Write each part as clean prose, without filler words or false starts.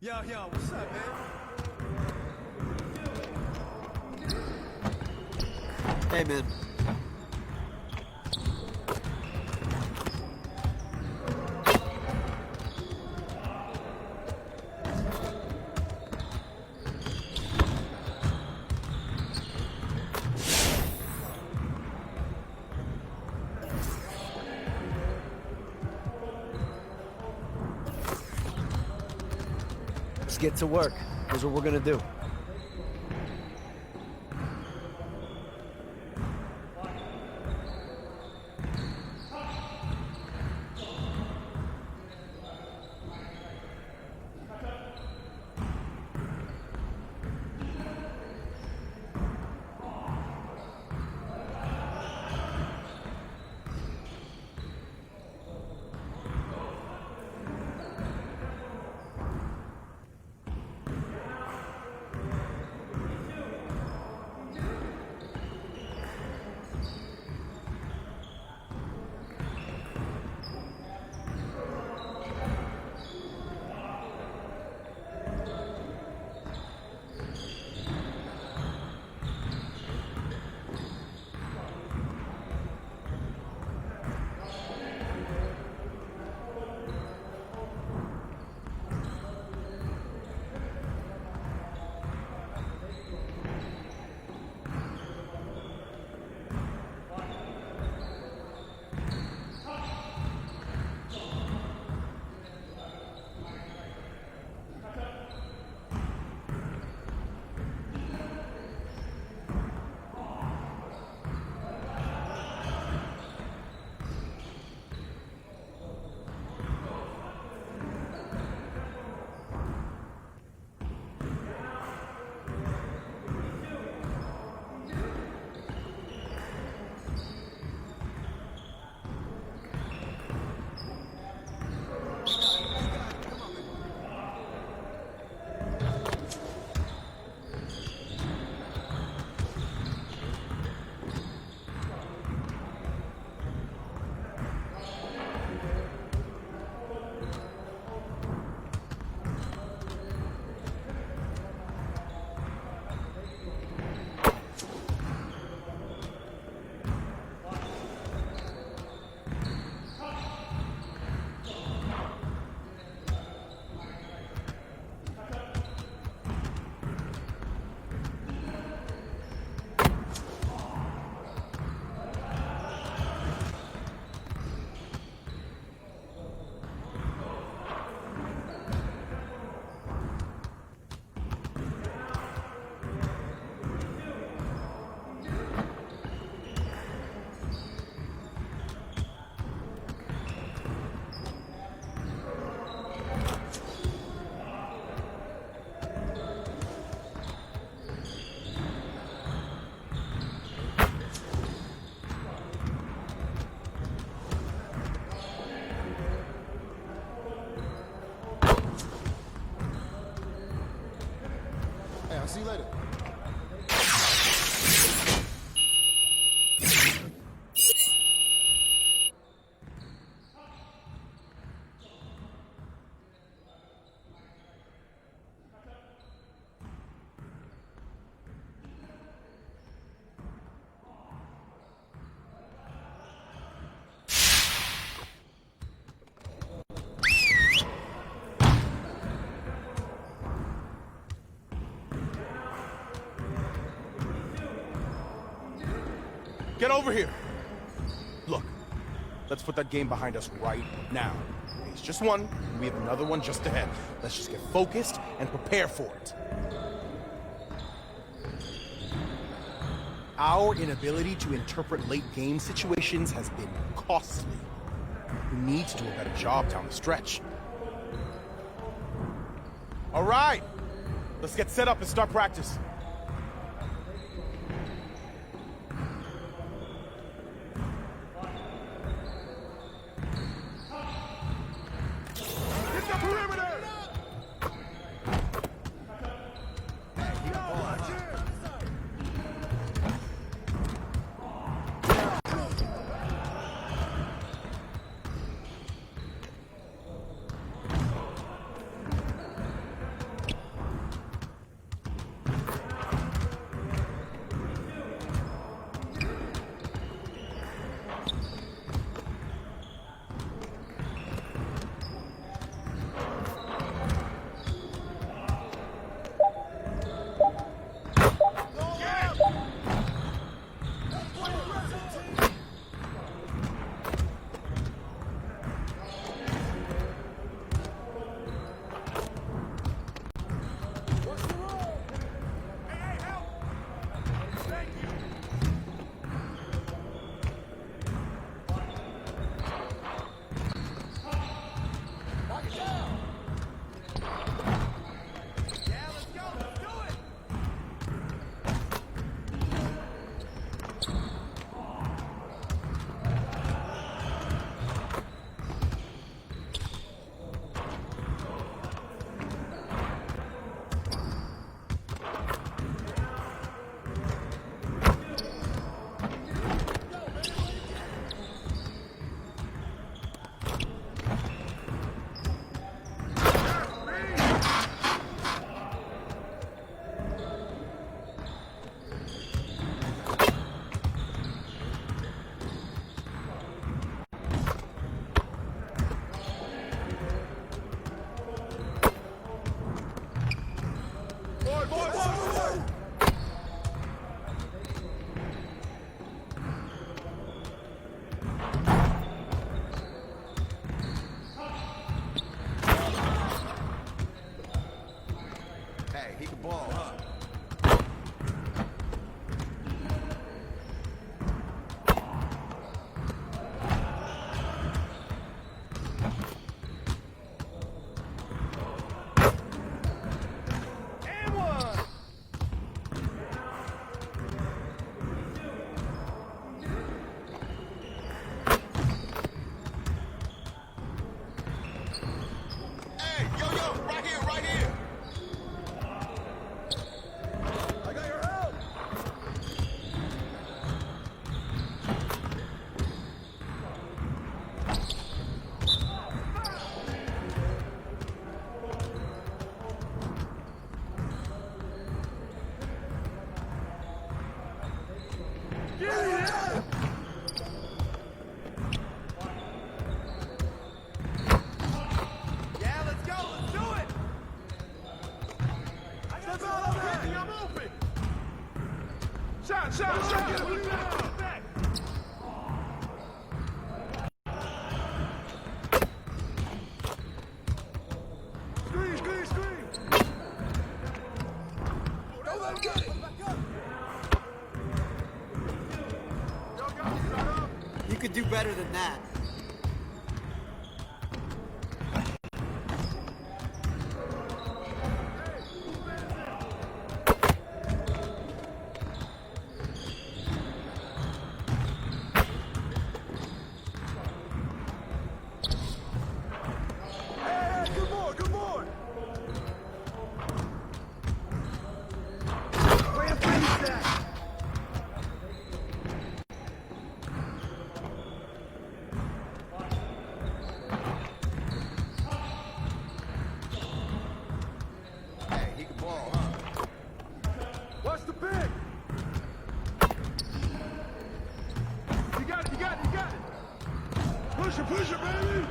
Yo, what's up, man? Hey, man. Let's get to work. Here's what we're gonna do. Hey, I'll see you later. Get over here. Look, let's put that game behind us right now. It's just one, and we have another one just ahead. Let's just get focused and prepare for it. Our inability to interpret late game situations has been costly. We need to do a better job down the stretch. All right, let's get set up and start practice. ball, huh? You could do better than that. Push it, baby!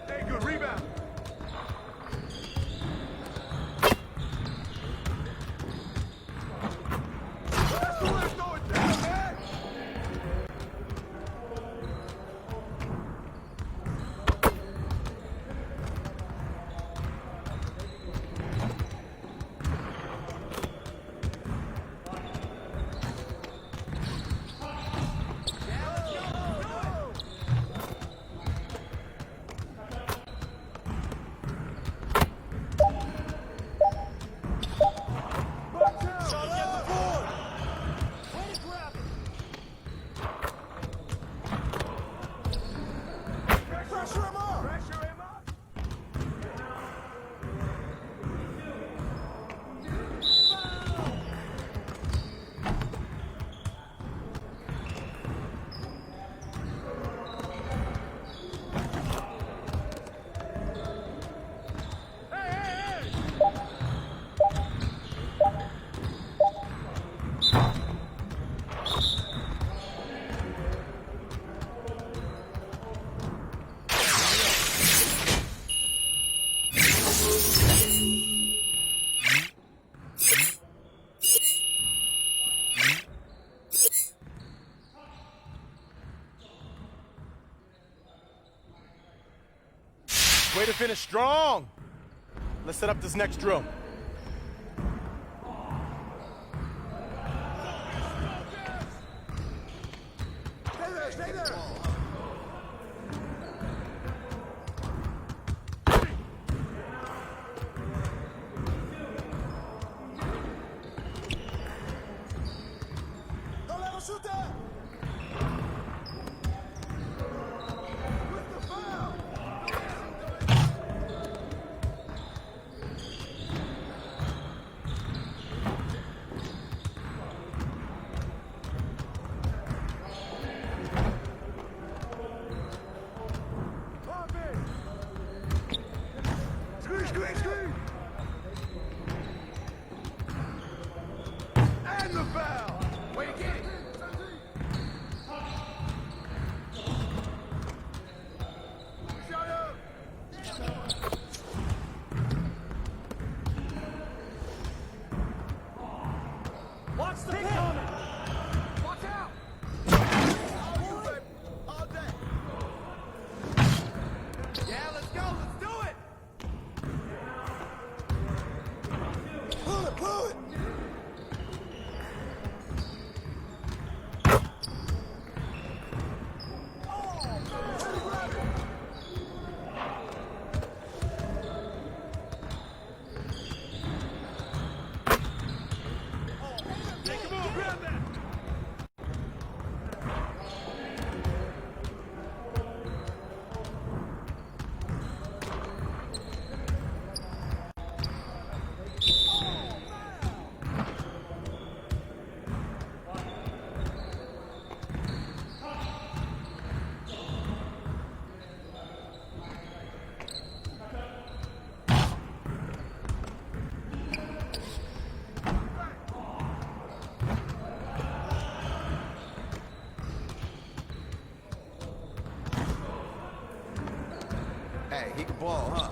Hey, good rebound! Way to finish strong. Let's set up this next drill. Stay there, stay there! Don't let him shoot that! With the foul! Pump it! Screen, screen, screen! And the foul! Way to get it! Hey, he can ball, huh?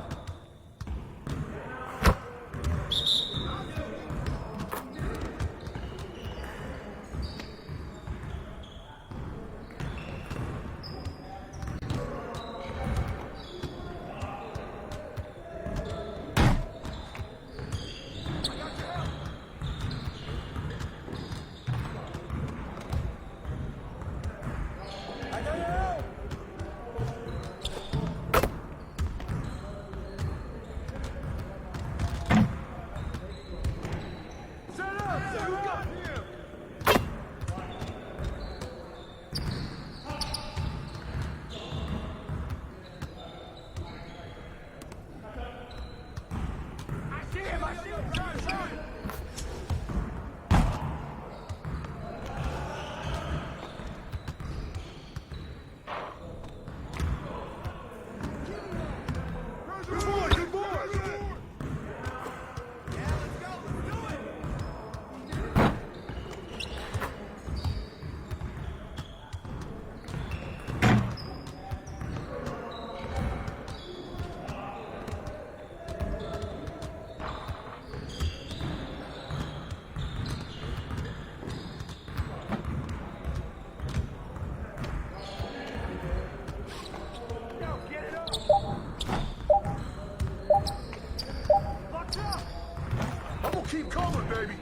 Keep coming, baby.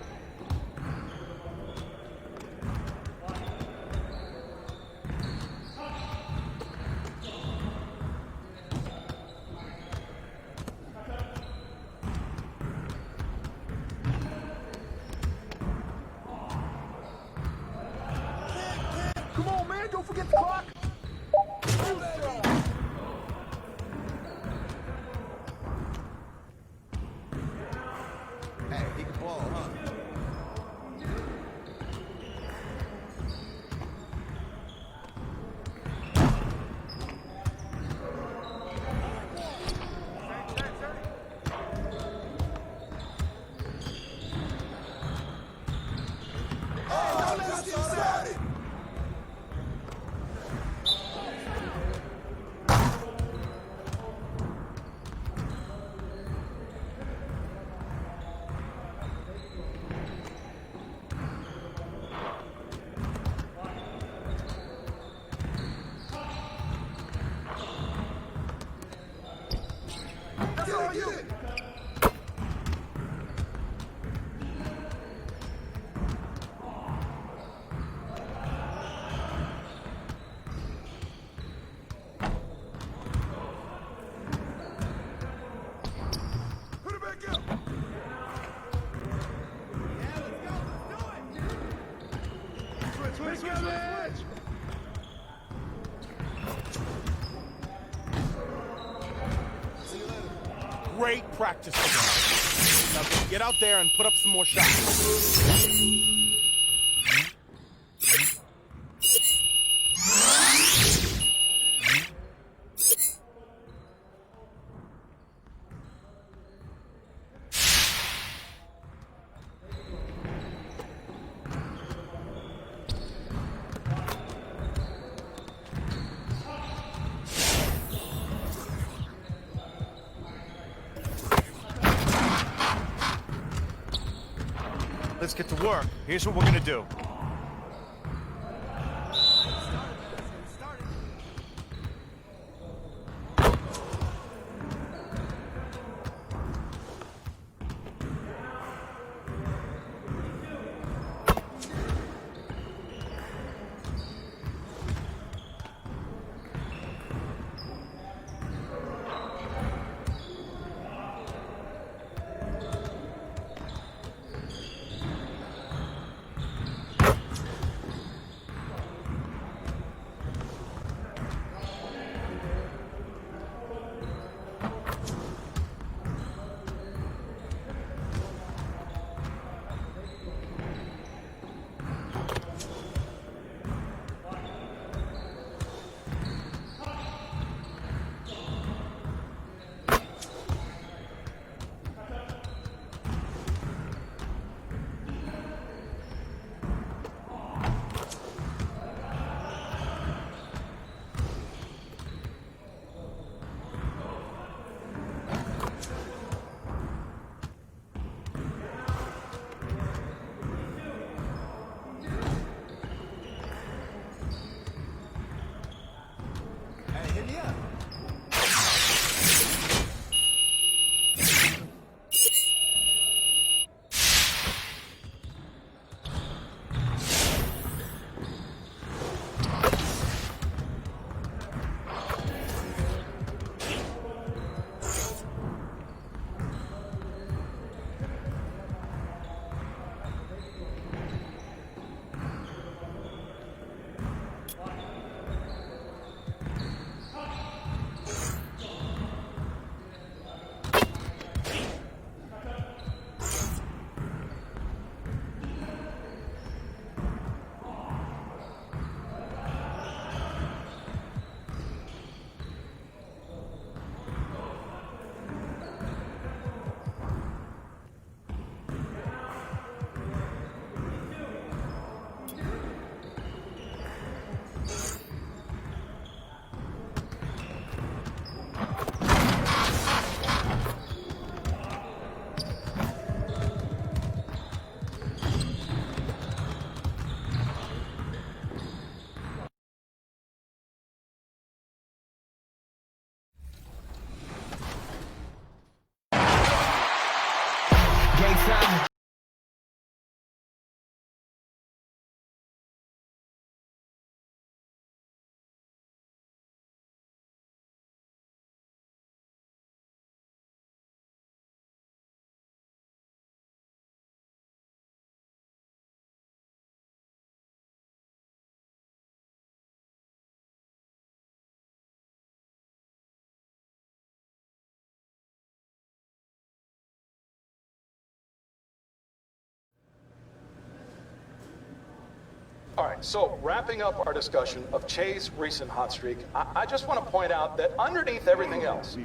Come on, man, don't forget the clock. Hey, he can ball, huh? Great practice today. Now get out there and put up some more shots. Let's get to work. Here's what we're gonna do. time. All right, so wrapping up our discussion of Che's recent hot streak, I just want to point out that underneath everything else,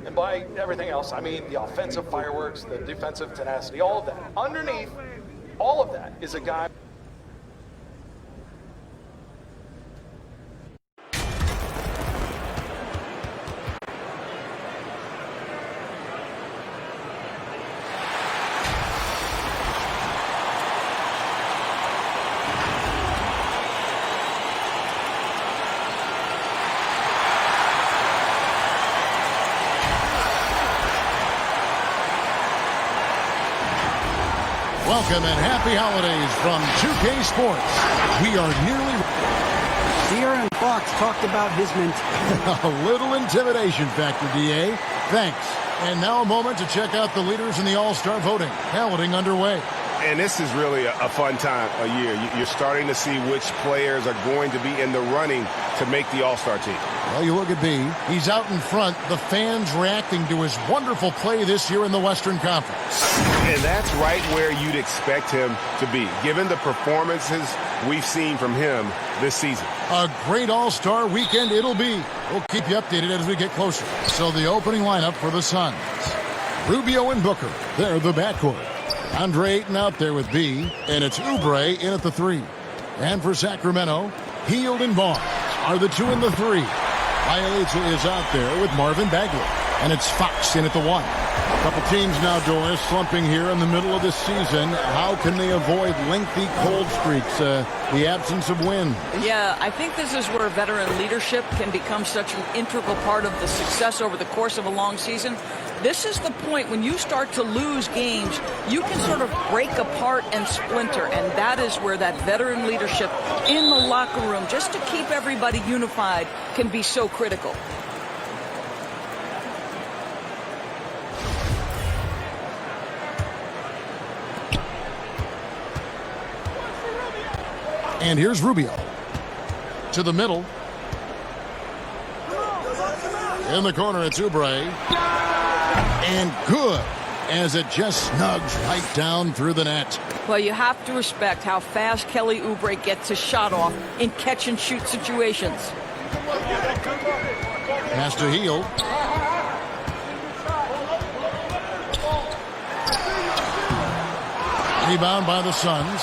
and by everything else, I mean the offensive fireworks, the defensive tenacity, all of that, underneath all of that is a guy. Welcome and happy holidays from 2K Sports. We are nearly... De'Aaron Fox talked about his mentality. A little intimidation factor, DA. Thanks. And now a moment to check out the leaders in the All-Star voting. Balloting underway. And this is really a fun time of year. You're starting to see which players are going to be in the running to make the All-Star team. Well, you look at B. He's out in front. The fans reacting to his wonderful play this year in the Western Conference. And that's right where you'd expect him to be, given the performances we've seen from him this season. A great All-Star weekend it'll be. We'll keep you updated as we get closer. So the opening lineup for the Suns. Rubio and Booker. They're the backcourt. Andre Ayton out there with B, and it's Oubre in at the 3. And for Sacramento, Hield and Barnes are the 2 and the 3. Bielitsa is out there with Marvin Bagley, and it's Fox in at the 1. A couple teams now, Doris, slumping here in the middle of the season. How can they avoid lengthy cold streaks, the absence of wind? Yeah, I think this is where veteran leadership can become such an integral part of the success over the course of a long season. This is the point when you start to lose games, you can sort of break apart and splinter, and that is where that veteran leadership in the locker room, just to keep everybody unified, can be so critical. And here's Rubio. To the middle. In the corner, it's Oubre. And good, as it just snugs right down through the net. Well, you have to respect how fast Kelly Oubre gets his shot off in catch-and-shoot situations. Pass to Hield. Rebound by the Suns.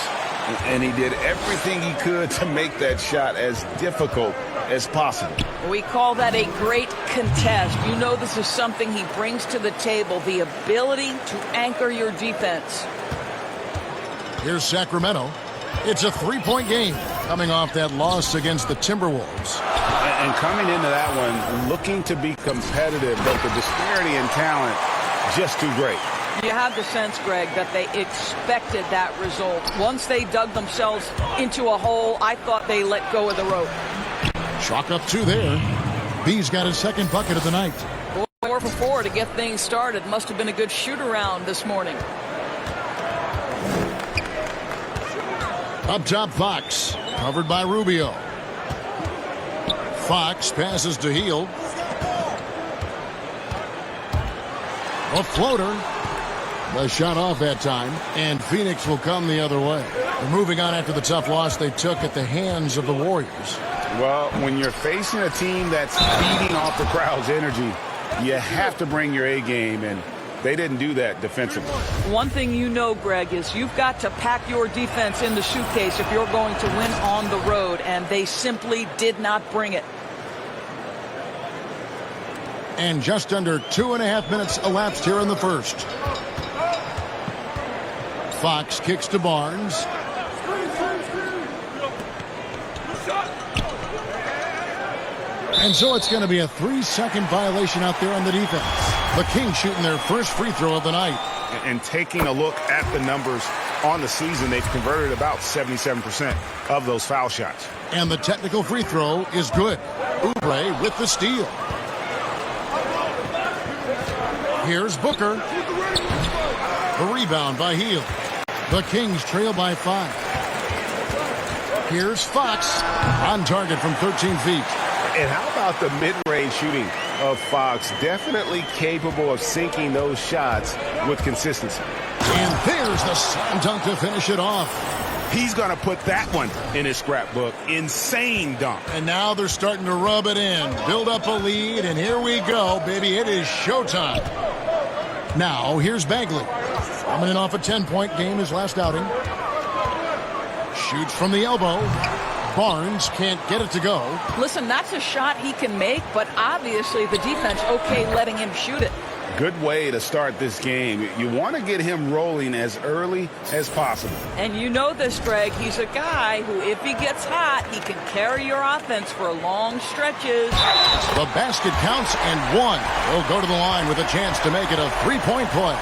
And he did everything he could to make that shot as difficult as possible. We call that a great contest. You know this is something he brings to the table, the ability to anchor your defense. Here's Sacramento. It's a three-point game coming off that loss against the Timberwolves. And coming into that one, looking to be competitive, but the disparity in talent just too great. You have the sense, Greg, that they expected that result. Once they dug themselves into a hole, I thought they let go of the rope. Chalk up 2 there. B's got his second bucket of the night. 4 for 4 to get things started. Must have been a good shoot-around this morning. Up top, Fox. Covered by Rubio. Fox passes to Hield. A floater. The shot off that time, and Phoenix will come the other way. They're moving on after the tough loss they took at the hands of the Warriors. Well, when you're facing a team that's feeding off the crowd's energy, you have to bring your A game, and they didn't do that defensively. One thing you know, Greg, is you've got to pack your defense in the suitcase if you're going to win on the road, and they simply did not bring it. And just under 2.5 minutes elapsed here in the first. Fox kicks to Barnes. And so it's going to be a 3-second violation out there on the defense. The Kings shooting their first free throw of the night. And taking a look at the numbers on the season, they've converted about 77% of those foul shots. And the technical free throw is good. Oubre with the steal. Here's Booker. The rebound by Hield. The Kings trail by 5. Here's Fox on target from 13 feet. And how about the mid-range shooting of Fox? Definitely capable of sinking those shots with consistency. And there's the slam dunk to finish it off. He's going to put that one in his scrapbook. Insane dunk. And now they're starting to rub it in. Build up a lead, and here we go, baby. It is showtime. Now, here's Bagley. Coming off a 10-point game his last outing. Shoots from the elbow. Barnes can't get it to go. Listen, that's a shot he can make, but obviously the defense okay letting him shoot it. Good way to start this game. You want to get him rolling as early as possible. And you know this, Greg. He's a guy who, if he gets hot, he can carry your offense for long stretches. The basket counts and one. He'll go to the line with a chance to make it a three-point play.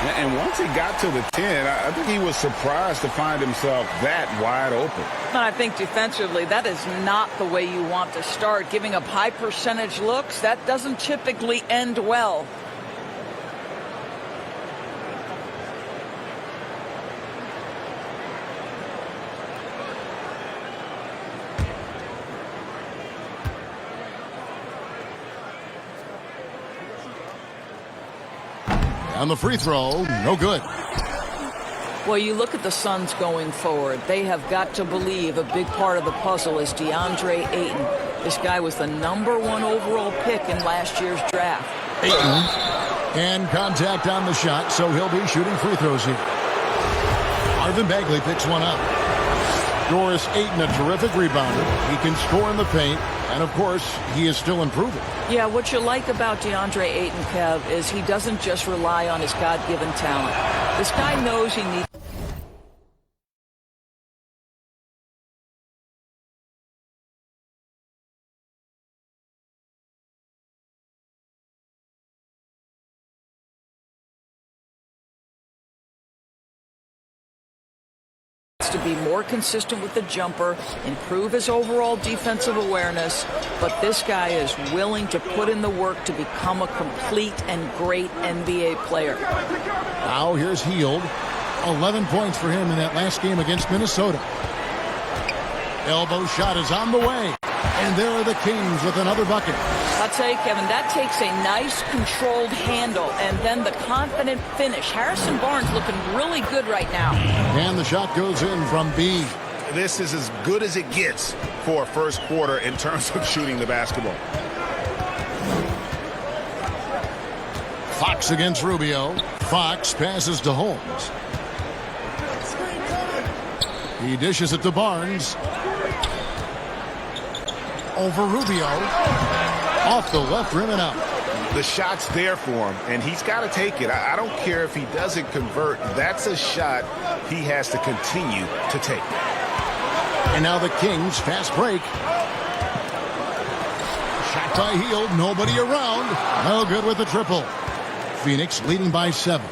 And once he got to the 10, I think he was surprised to find himself that wide open. But I think defensively, that is not the way you want to start. Giving up high percentage looks, that doesn't typically end well. And the free throw, no good. Well, you look at the Suns going forward. They have got to believe a big part of the puzzle is DeAndre Ayton. This guy was the #1 overall pick in last year's draft. Ayton. And contact on the shot, so he'll be shooting free throws here. Marvin Bagley picks one up. Doris Ayton, a terrific rebounder. He can score in the paint. And, of course, he is still improving. Yeah, what you like about DeAndre Ayton, Kev, is he doesn't just rely on his God-given talent. This guy knows he needs to be more consistent with the jumper, improve his overall defensive awareness, but this guy is willing to put in the work to become a complete and great NBA player. Now here's Hield. 11 points for him in that last game against Minnesota. Elbow shot is on the way. And there are the Kings with another bucket. I'll tell you, Kevin, that takes a nice controlled handle and then the confident finish. Harrison Barnes looking really good right now. And the shot goes in from B. This is as good as it gets for a first quarter in terms of shooting the basketball. Fox against Rubio. Fox passes to Holmes. He dishes it to Barnes. Over Rubio. Off the left rim and out. The shot's there for him, and he's got to take it. I don't care if he doesn't convert. That's a shot he has to continue to take. And now the Kings, fast break. Shot by Hield, nobody around. No good with the triple. Phoenix leading by 7.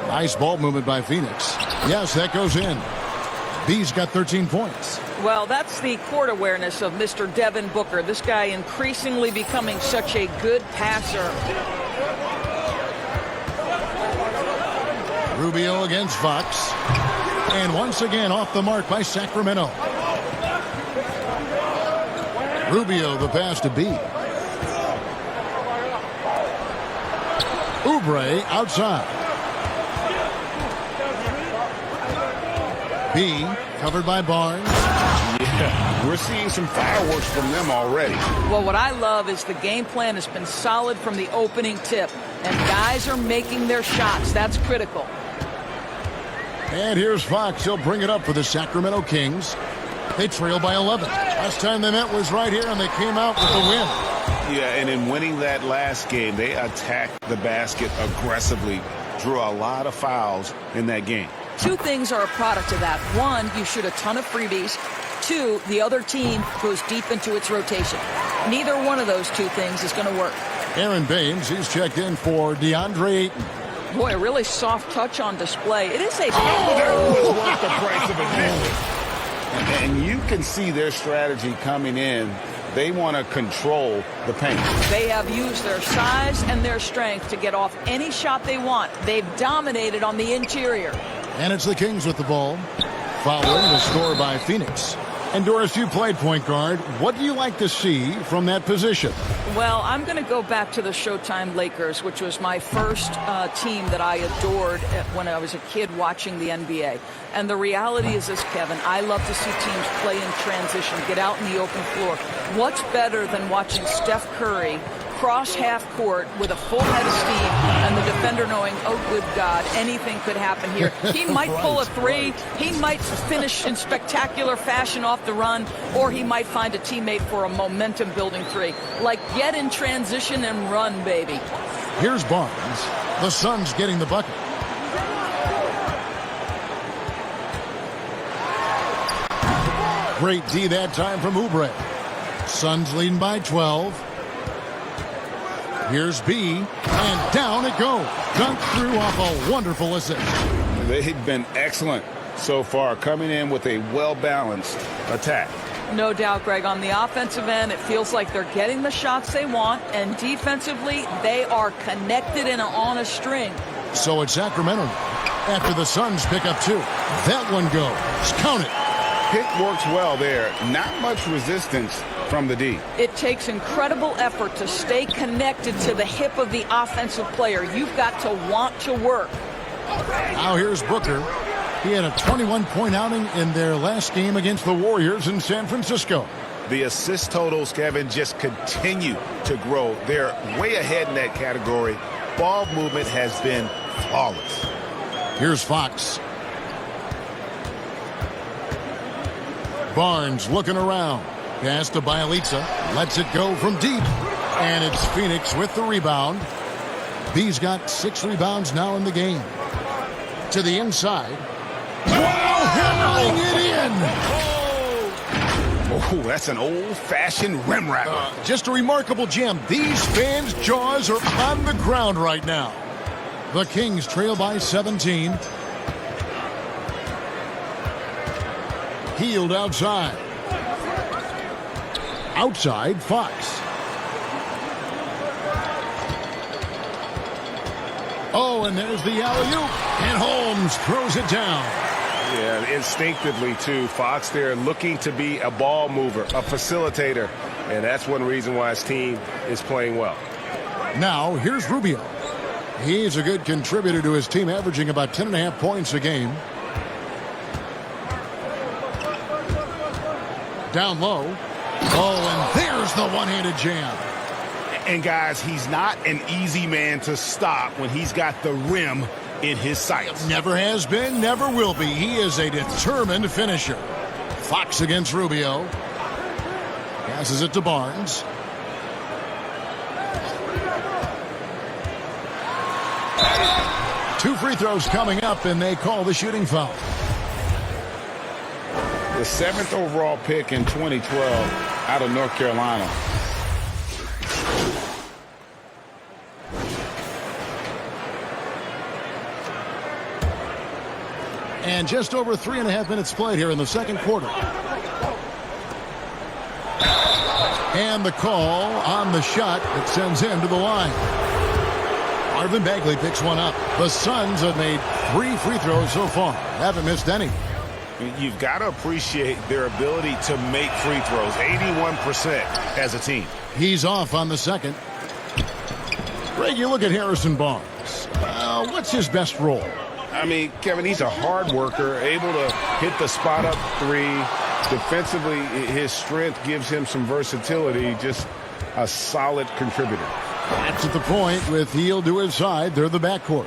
Nice ball movement by Phoenix. Yes, that goes in. B's got 13 points. Well, that's the court awareness of Mr. Devin Booker. This guy increasingly becoming such a good passer. Rubio against Fox. And once again off the mark by Sacramento. Rubio the pass to B. Oubre outside. B covered by Barnes. Yeah, we're seeing some fireworks from them already. Well, what I love is the game plan has been solid from the opening tip. And guys are making their shots. That's critical. And here's Fox. He'll bring it up for the Sacramento Kings. They trail by 11. Last time they met was right here, and they came out with the win. Yeah, and in winning that last game, they attacked the basket aggressively. Drew a lot of fouls in that game. Two things are a product of that. One, you shoot a ton of freebies. two, the other team goes deep into its rotation. Neither one of those two things is going to work. Aaron Baines, he's checked in for DeAndre Ayton. Boy, a really soft touch on display. It is a... That was worth the price of admission. And you can see their strategy coming in. They want to control the paint. They have used their size and their strength to get off any shot they want. They've dominated on the interior. And it's the Kings with the ball, following the score by Phoenix. And Doris, you played point guard. What do you like to see from that position? Well, I'm going to go back to the Showtime Lakers, which was my first team that I adored when I was a kid watching the NBA. And the reality is this, Kevin, I love to see teams play in transition, get out in the open floor. What's better than watching Steph Curry cross half court with a full head of steam and the defender knowing, oh, good God, anything could happen here. He might pull a three. He might finish in spectacular fashion off the run, or he might find a teammate for a momentum-building three. Like, get in transition and run, baby. Here's Barnes. The Suns getting the bucket. Great D that time from Oubre. Suns leading by 12. Here's B, and down it goes. Dunked through off a wonderful assist. They've been excellent so far, coming in with a well-balanced attack. No doubt, Greg. On the offensive end, it feels like they're getting the shots they want, and defensively, they are connected and on a string. So it's Sacramento after the Suns pick up two. That one goes. Count it. Pick works well there. Not much resistance from the D. It takes incredible effort to stay connected to the hip of the offensive player. You've got to want to work. Now here's Booker. He had a 21-point outing in their last game against the Warriors in San Francisco. The assist totals, Kevin, just continue to grow. They're way ahead in that category. Ball movement has been flawless. Here's Fox. Barnes looking around. Pass to Bialica. Lets it go from deep. And it's Phoenix with the rebound. B's got 6 rebounds now in the game. To the inside. Wow, hammering it in! Oh, that's an old-fashioned rim wrapper. Just a remarkable jam. These fans' jaws are on the ground right now. The Kings trail by 17. Healed outside. Outside, Fox. Oh, and there's the alley-oop. And Holmes throws it down. Yeah, instinctively, too. Fox there looking to be a ball mover, a facilitator. And that's one reason why his team is playing well. Now, here's Rubio. He's a good contributor to his team, averaging about 10.5 points a game. Down low. Oh, and there's the one-handed jam. And, guys, he's not an easy man to stop when he's got the rim in his sights. Never has been, never will be. He is a determined finisher. Fox against Rubio. Passes it to Barnes. Two free throws coming up, and they call the shooting foul. The 7th overall pick in 2012 out of North Carolina. And just over 3.5 minutes played here in the second quarter. And the call on the shot that sends him to the line. Marvin Bagley picks one up. The Suns have made 3 free throws so far. Haven't missed any. You've got to appreciate their ability to make free throws. 81% as a team. He's off on the second. Greg, you look at Harrison Barnes. What's his best role? I mean, Kevin, he's a hard worker, able to hit the spot-up three. Defensively, his strength gives him some versatility, just a solid contributor. That's at the point with Hield to his side. They're the backcourt.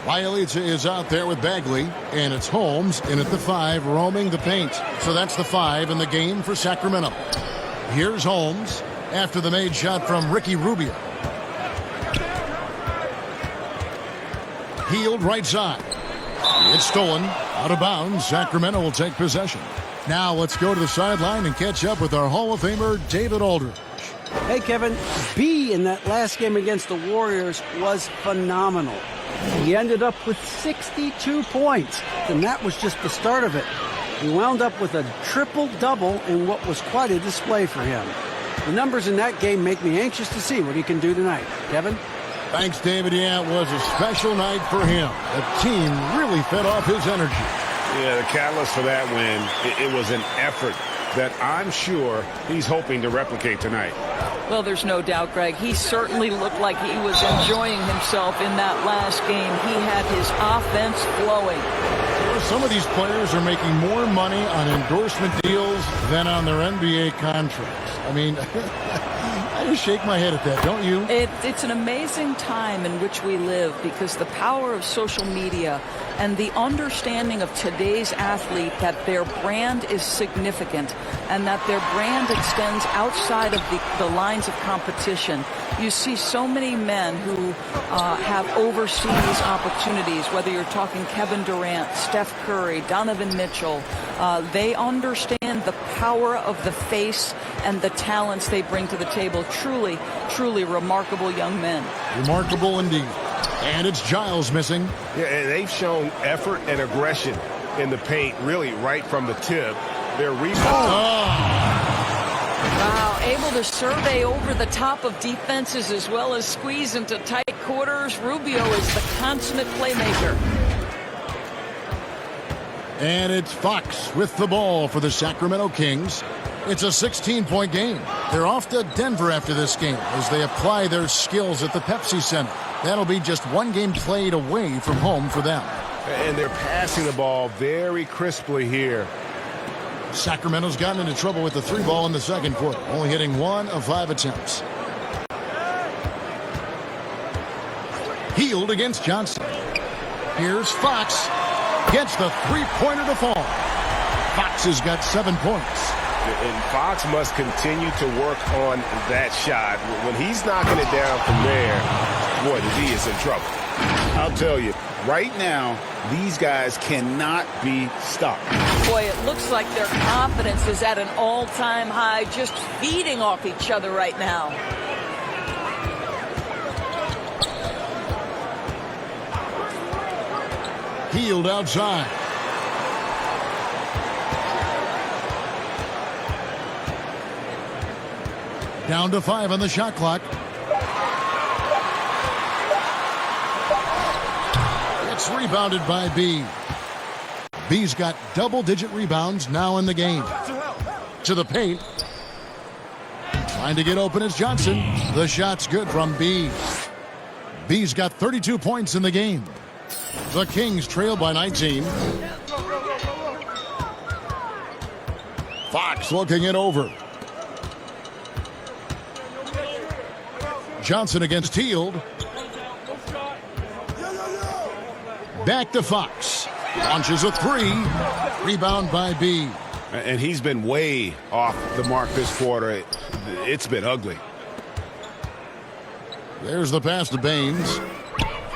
Bialica is out there with Bagley, and it's Holmes in at the 5, roaming the paint. So that's the 5 in the game for Sacramento. Here's Holmes after the made shot from Ricky Rubio. Hield right side. It's stolen. Out of bounds. Sacramento will take possession. Now let's go to the sideline and catch up with our Hall of Famer, David Aldridge. Hey, Kevin, B in that last game against the Warriors was phenomenal. He ended up with 62 points, and that was just the start of it. He wound up with a triple-double in what was quite a display for him. The numbers in that game make me anxious to see what he can do tonight. Kevin? Thanks, David. Yeah, it was a special night for him. The team really fed off his energy. Yeah, the catalyst for that win, it was an effort that I'm sure he's hoping to replicate tonight. Well, there's no doubt, Greg. He certainly looked like he was enjoying himself in that last game. He had his offense flowing. Some of these players are making more money on endorsement deals than on their NBA contracts. I mean, I just shake my head at that, don't you? It's an amazing time in which we live because the power of social media and the understanding of today's athlete that their brand is significant and that their brand extends outside of the lines of competition. You see so many men who have overseas opportunities, whether you're talking Kevin Durant, Steph Curry, Donovan Mitchell. They understand the power of the face and the talents they bring to the table. Truly, truly remarkable young men. Remarkable indeed. And it's Giles missing. Yeah, and they've shown effort and aggression in the paint, really right from the tip. Their rebound. Wow, able to survey over the top of defenses as well as squeeze into tight quarters. Rubio is the consummate playmaker. And it's Fox with the ball for the Sacramento Kings. It's a 16-point game. They're off to Denver after this game as they apply their skills at the Pepsi Center. That'll be just one game played away from home for them. And they're passing the ball very crisply here. Sacramento's gotten into trouble with the three ball in the second quarter, only hitting 1 of 5 attempts. Hield against Johnson. Here's Fox. Gets the three-pointer to fall. Fox has got 7 points. And Fox must continue to work on that shot. When he's knocking it down from there, boy, the D is in trouble. I'll tell you, right now, these guys cannot be stopped. Boy, it looks like their confidence is at an all-time high, just feeding off each other right now. Hield outside. Down to 5 on the shot clock. It's rebounded by B. B's got double-digit rebounds now in the game. To the paint. Trying to get open is Johnson. The shot's good from B. B's got 32 points in the game. The Kings trail by 19. Fox looking it over. Johnson against Hield. Back to Fox. Launches a three. Rebound by B. And he's been way off the mark this quarter. It's been ugly. There's the pass to Baines.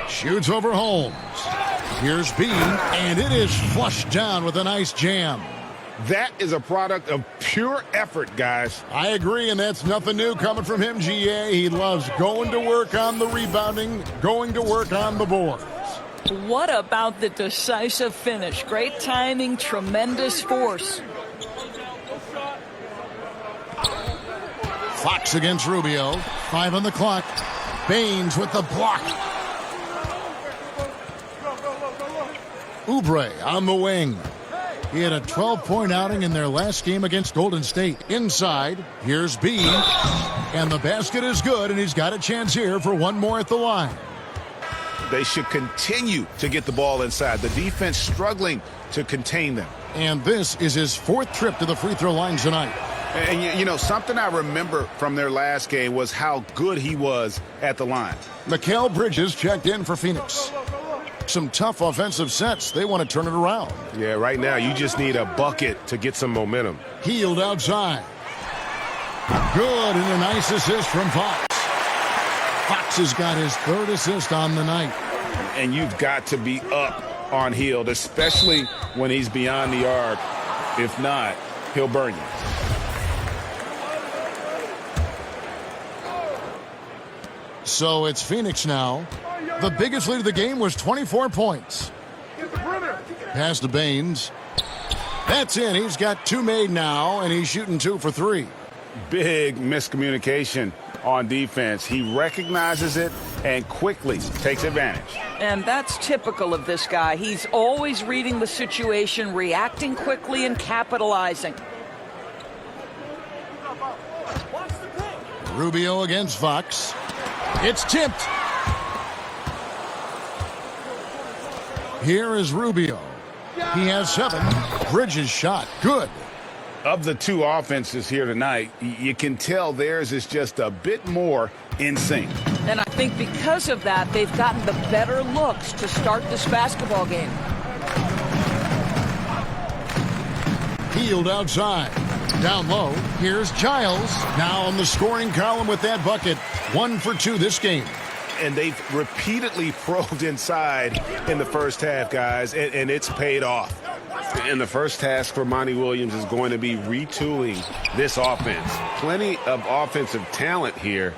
Shoots over Holmes. Here's B, and it is flushed down with a nice jam. That is a product of pure effort, guys. I agree, and that's nothing new coming from him, GA. He loves going to work on the rebounding, going to work on the boards. What about the decisive finish? Great timing, tremendous force. Fox against Rubio. 5 on the clock. Baines with the block. Oubre on the wing. He had a 12-point outing in their last game against Golden State. Inside, here's B. And the basket is good, and he's got a chance here for one more at the line. They should continue to get the ball inside. The defense struggling to contain them. And this is his 4th trip to the free throw line tonight. And, you know, something I remember from their last game was how good he was at the line. Mikal Bridges checked in for Phoenix. Some tough offensive sets. They want to turn it around. Yeah, right now you just need a bucket to get some momentum. Hield outside. Good, and a nice assist from Fox. Fox has got his 3rd assist on the night. And you've got to be up on Hield, especially when he's beyond the arc. If not, he'll burn you. So it's Phoenix now. The biggest lead of the game was 24 points. Pass to Baines. That's in. He's got 2 made now, and he's shooting 2 for 3. Big miscommunication on defense. He recognizes it and quickly takes advantage. And that's typical of this guy. He's always reading the situation, reacting quickly, and capitalizing. Rubio against Fox. It's tipped. Here is Rubio. He has 7. Bridges shot. Good. Of the 2 offenses here tonight, you can tell theirs is just a bit more in sync. And I think because of that, they've gotten the better looks to start this basketball game. Hield outside. Down low. Here's Giles. Now on the scoring column with that bucket. 1 for 2 this game. And they've repeatedly probed inside in the first half, guys, and it's paid off. And the first task for Monty Williams is going to be retooling this offense. Plenty of offensive talent here.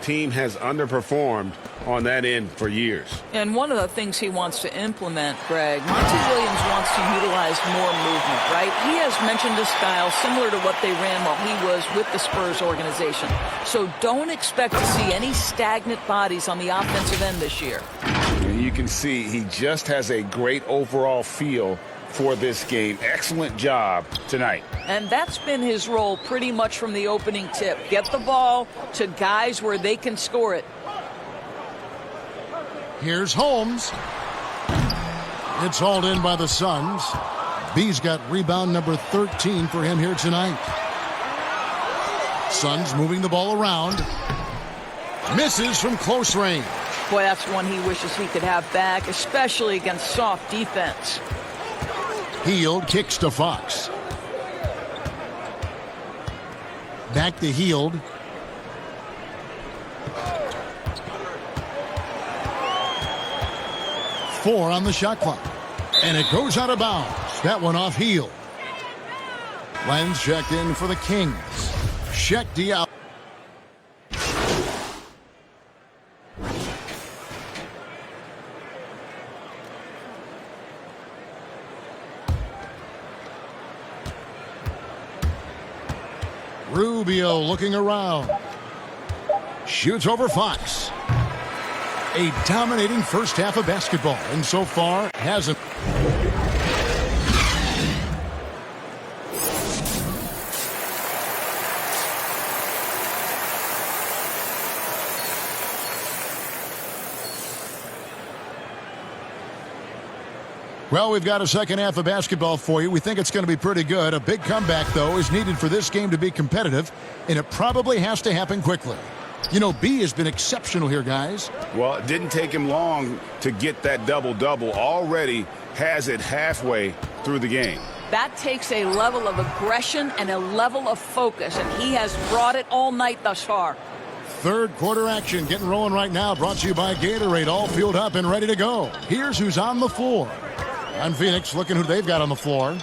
Team has underperformed on that end for years. And one of the things he wants to implement, Greg, Monty Williams wants to utilize more movement, right? He has mentioned a style similar to what they ran while he was with the Spurs organization. So don't expect to see any stagnant bodies on the offensive end this year. And you can see he just has a great overall feel for this game. Excellent job tonight. And that's been his role pretty much from the opening tip. Get the ball to guys where they can score it. Here's Holmes. It's hauled in by the Suns. B's got rebound number 13 for him here tonight. Suns moving the ball around. Misses from close range. Boy, that's one he wishes he could have back, especially against soft defense. Hield kicks to Fox. Back to Hield. Four on the shot clock. And it goes out of bounds. That one off Hield. Lenz checked in for the Kings. Sheck Diallo. Rubio looking around. Shoots over Fox. A dominating first half of basketball, and so far hasn't. Well, we've got a second half of basketball for you. We think it's going to be pretty good. A big comeback, though, is needed for this game to be competitive, and it probably has to happen quickly. You know, B has been exceptional here, guys. Well, it didn't take him long to get that double-double. Already has it halfway through the game. That takes a level of aggression and a level of focus, and he has brought it all night thus far. Third quarter action getting rolling right now, brought to you by Gatorade, all fueled up and ready to go. Here's who's on the floor. On Phoenix, looking who they've got on the floor.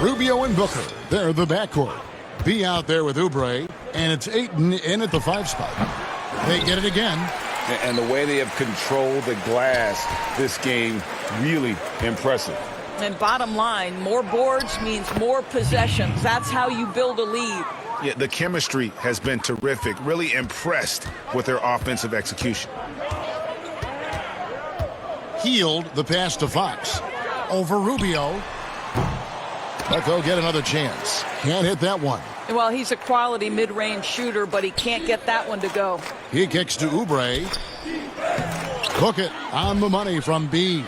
Rubio and Booker, they're the backcourt. B out there with Oubre, and it's Ayton in at the 5 spot. They get it again. And the way they have controlled the glass this game, really impressive. And bottom line, more boards means more possessions. That's how you build a lead. Yeah, the chemistry has been terrific. Really impressed with their offensive execution. Hield the pass to Fox. Over Rubio. But they'll get another chance. Can't hit that one. Well, he's a quality mid-range shooter, but he can't get that one to go. He kicks to Oubre. Cook it on the money from B.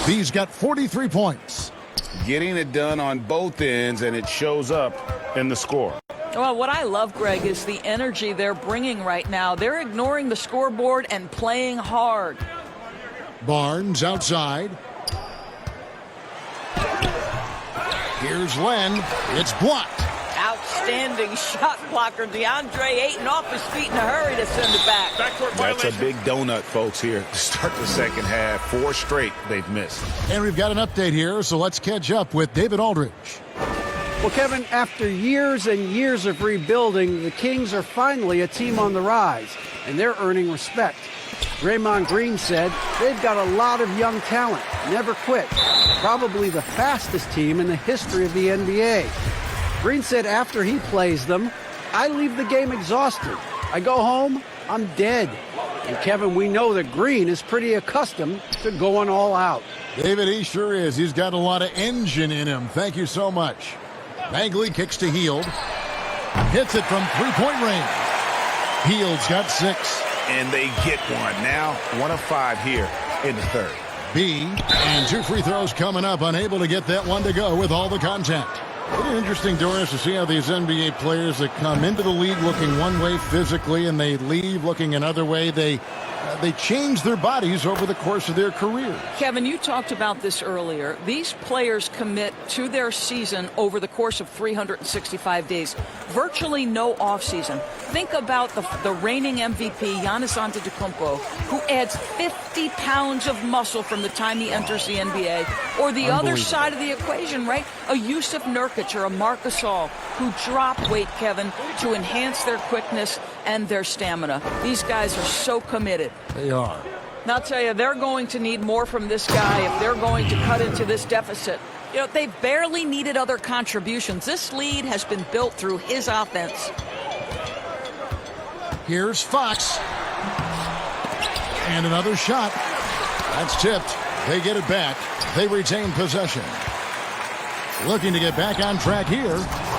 B's got 43 points. Getting it done on both ends, and it shows up in the score. Well, what I love, Greg, is the energy they're bringing right now. They're ignoring the scoreboard and playing hard. Barnes outside. Here's Len. It's blocked. Outstanding shot blocker. DeAndre Ayton off his feet in a hurry to send it back. That's a big donut, folks, here to start the second half. 4 straight they've missed. And we've got an update here, so let's catch up with David Aldridge. Well, Kevin, after years and years of rebuilding, the Kings are finally a team on the rise, and they're earning respect. Draymond Green said they've got a lot of young talent, never quit, probably the fastest team in the history of the NBA. Green said after he plays them, I leave the game exhausted. I go home, I'm dead. And Kevin, we know that Green is pretty accustomed to going all out. David, he sure is. He's got a lot of engine in him. Thank you so much. Bagley kicks to Hield. Hits it from three-point range. Hield's got 6. And they get one. Now 1 of 5 here in the third. B, and 2 free throws coming up. Unable to get that one to go with all the contact. Pretty interesting, Doris, to see how these NBA players that come into the league looking one way physically and they leave looking another way, they change their bodies over the course of their career. Kevin, you talked about this earlier. These players commit to their season over the course of 365 days. Virtually no offseason. Think about the reigning MVP, Giannis Antetokounmpo, who adds 50 pounds of muscle from the time he enters the NBA. Or the other side of the equation, right? A Yusuf Nurkic or a Marc Gasol who drop weight, Kevin, to enhance their quickness and their stamina. These guys are so committed. They are. And I'll tell you, they're going to need more from this guy if they're going to cut into this deficit. You know, they barely needed other contributions. This lead has been built through his offense. Here's Fox. And another shot. That's tipped. They get it back. They retain possession. Looking to get back on track here.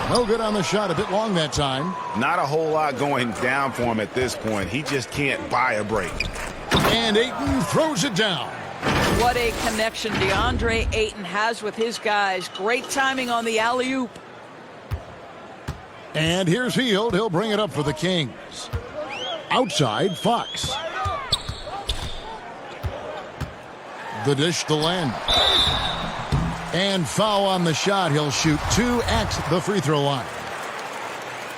No good on the shot. A bit long that time. Not a whole lot going down for him at this point. He just can't buy a break. And Ayton throws it down. What a connection DeAndre Ayton has with his guys. Great timing on the alley-oop. And here's Hield. He'll bring it up for the Kings. Outside, Fox. The dish to Len. And foul on the shot. He'll shoot 2 at the free throw line.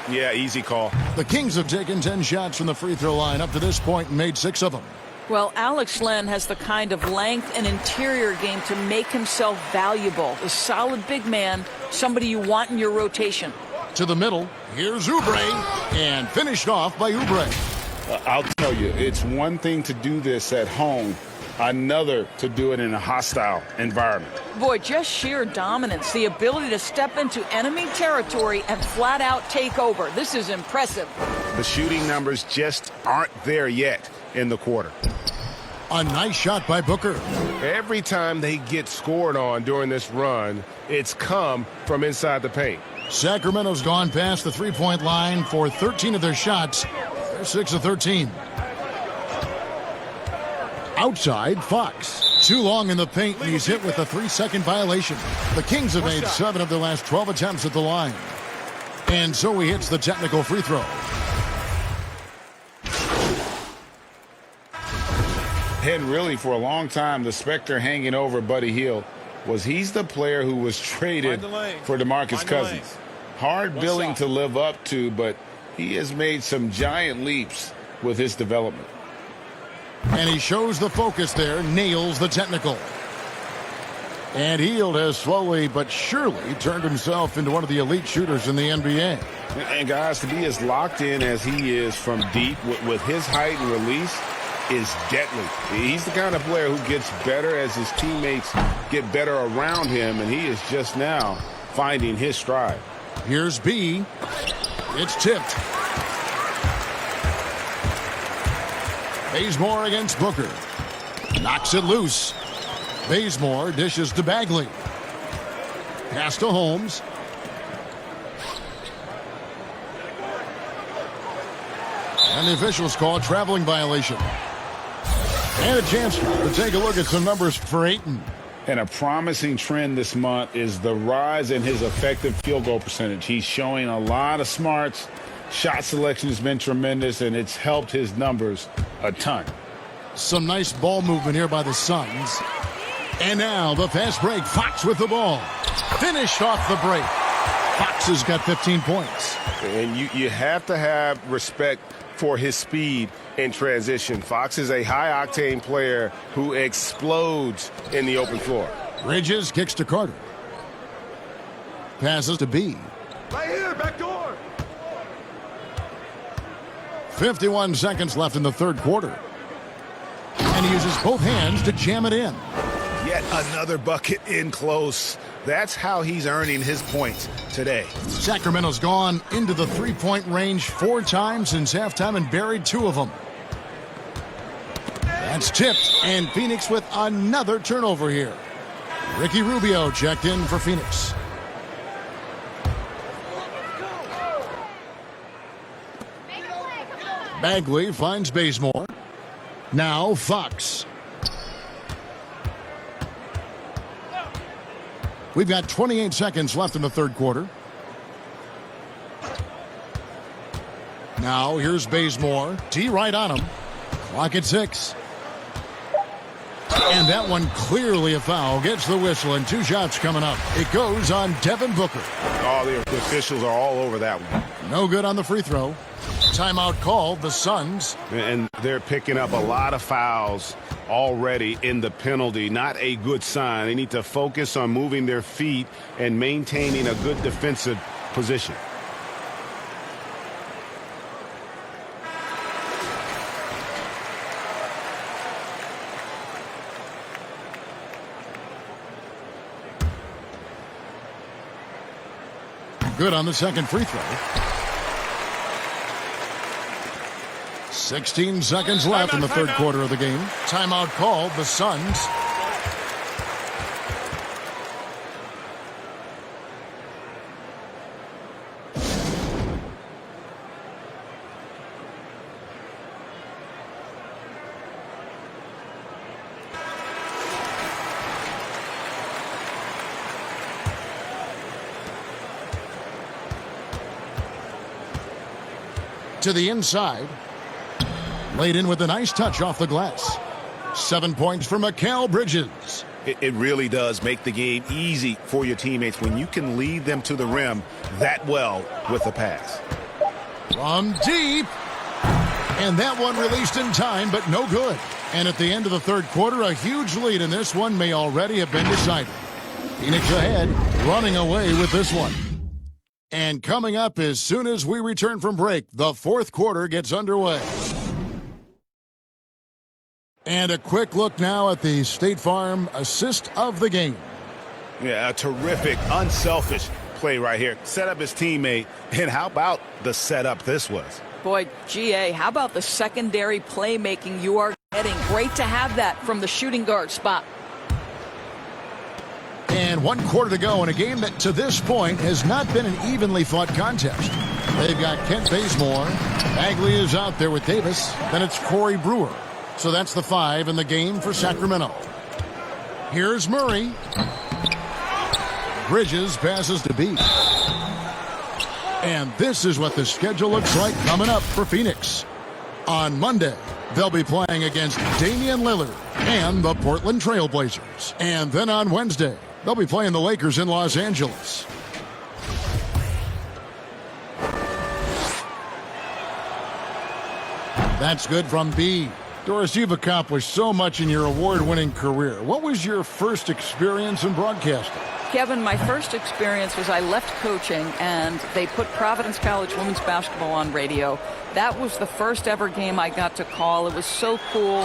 Yeah, easy call. The Kings have taken 10 shots from the free throw line up to this point and made 6 of them. Well, Alex Len has the kind of length and interior game to make himself valuable. A solid big man, somebody you want in your rotation. To the middle, here's Oubre, and finished off by Oubre. I'll tell you, it's one thing to do this at home, another to do it in a hostile environment. Boy, just sheer dominance, the ability to step into enemy territory and flat out take over. This is impressive. The shooting numbers just aren't there yet in the quarter. A nice shot by Booker. Every time they get scored on during this run, it's come from inside the paint. Sacramento's gone past the three-point line for 13 of their shots. They're 6 of 13. Outside, Fox. Too long in the paint, and he's hit with a 3-second violation. The Kings have made 7 of their last 12 attempts at the line. And so he hits the technical free throw. And really, for a long time, the specter hanging over Buddy Hield was he's the player who was traded for DeMarcus Cousins. Hard billing to live up to, but he has made some giant leaps with his development. And he shows the focus there, nails the technical. And Hield has slowly but surely turned himself into one of the elite shooters in the NBA. And guys, to be as locked in as he is from deep with his height and release is deadly. He's the kind of player who gets better as his teammates get better around him, and he is just now finding his stride. Here's B. It's tipped. Bazemore against Booker. Knocks it loose. Bazemore dishes to Bagley. Pass to Holmes. And the officials call a traveling violation. And a chance to take a look at some numbers for Ayton. And a promising trend this month is the rise in his effective field goal percentage. He's showing a lot of smarts. Shot selection has been tremendous, and it's helped his numbers a ton. Some nice ball movement here by the Suns. And now the fast break. Fox with the ball. Finished off the break. Fox has got 15 points. And you have to have respect for his speed in transition. Fox is a high-octane player who explodes in the open floor. Bridges kicks to Carter. passes to B. Right here, back door. 51 seconds left in the third quarter. And he uses both hands to jam it in. Yet another bucket in close. That's how he's earning his points today. Sacramento's gone into the three-point range 4 times since halftime and buried 2 of them. That's tipped, and Phoenix with another turnover here. Ricky Rubio checked in for Phoenix. Bagley finds Bazemore. Now Fox. We've got 28 seconds left in the third quarter. Now here's Bazemore. T right on him. Clock at 6. And that one clearly a foul. Gets the whistle and 2 shots coming up. It goes on Devin Booker. Oh, the officials are all over that one. No good on the free throw. Timeout called the Suns. And they're picking up a lot of fouls already in the penalty. Not a good sign. They need to focus on moving their feet and maintaining a good defensive position. Good on the second free throw. 16 seconds left in the third quarter of the game. Timeout called the Suns. To the inside. Laid in with a nice touch off the glass. 7 points for Mikal Bridges. It really does make the game easy for your teammates when you can lead them to the rim that well with a pass. From deep. And that one released in time, but no good. And at the end of the third quarter, a huge lead in this one may already have been decided. Phoenix ahead, running away with this one. And coming up as soon as we return from break, the fourth quarter gets underway. And a quick look now at the State Farm assist of the game. Yeah, a terrific, unselfish play right here. Set up his teammate, and how about the setup this was? Boy, GA, how about the secondary playmaking you are getting? Great to have that from the shooting guard spot. And 1 quarter to go in a game that to this point has not been an evenly fought contest. They've got Kent Bazemore. Bagley is out there with Davis. Then it's Corey Brewer. So that's the 5 in the game for Sacramento. Here's Murray. Bridges passes to B. And this is what the schedule looks like coming up for Phoenix. On Monday, they'll be playing against Damian Lillard and the Portland Trail Blazers. And then on Wednesday, they'll be playing the Lakers in Los Angeles. That's good from B. Doris, you've accomplished so much in your award-winning career. What was your first experience in broadcasting? Kevin, my first experience was I left coaching and they put Providence College women's basketball on radio. That was the first ever game I got to call. It was so cool.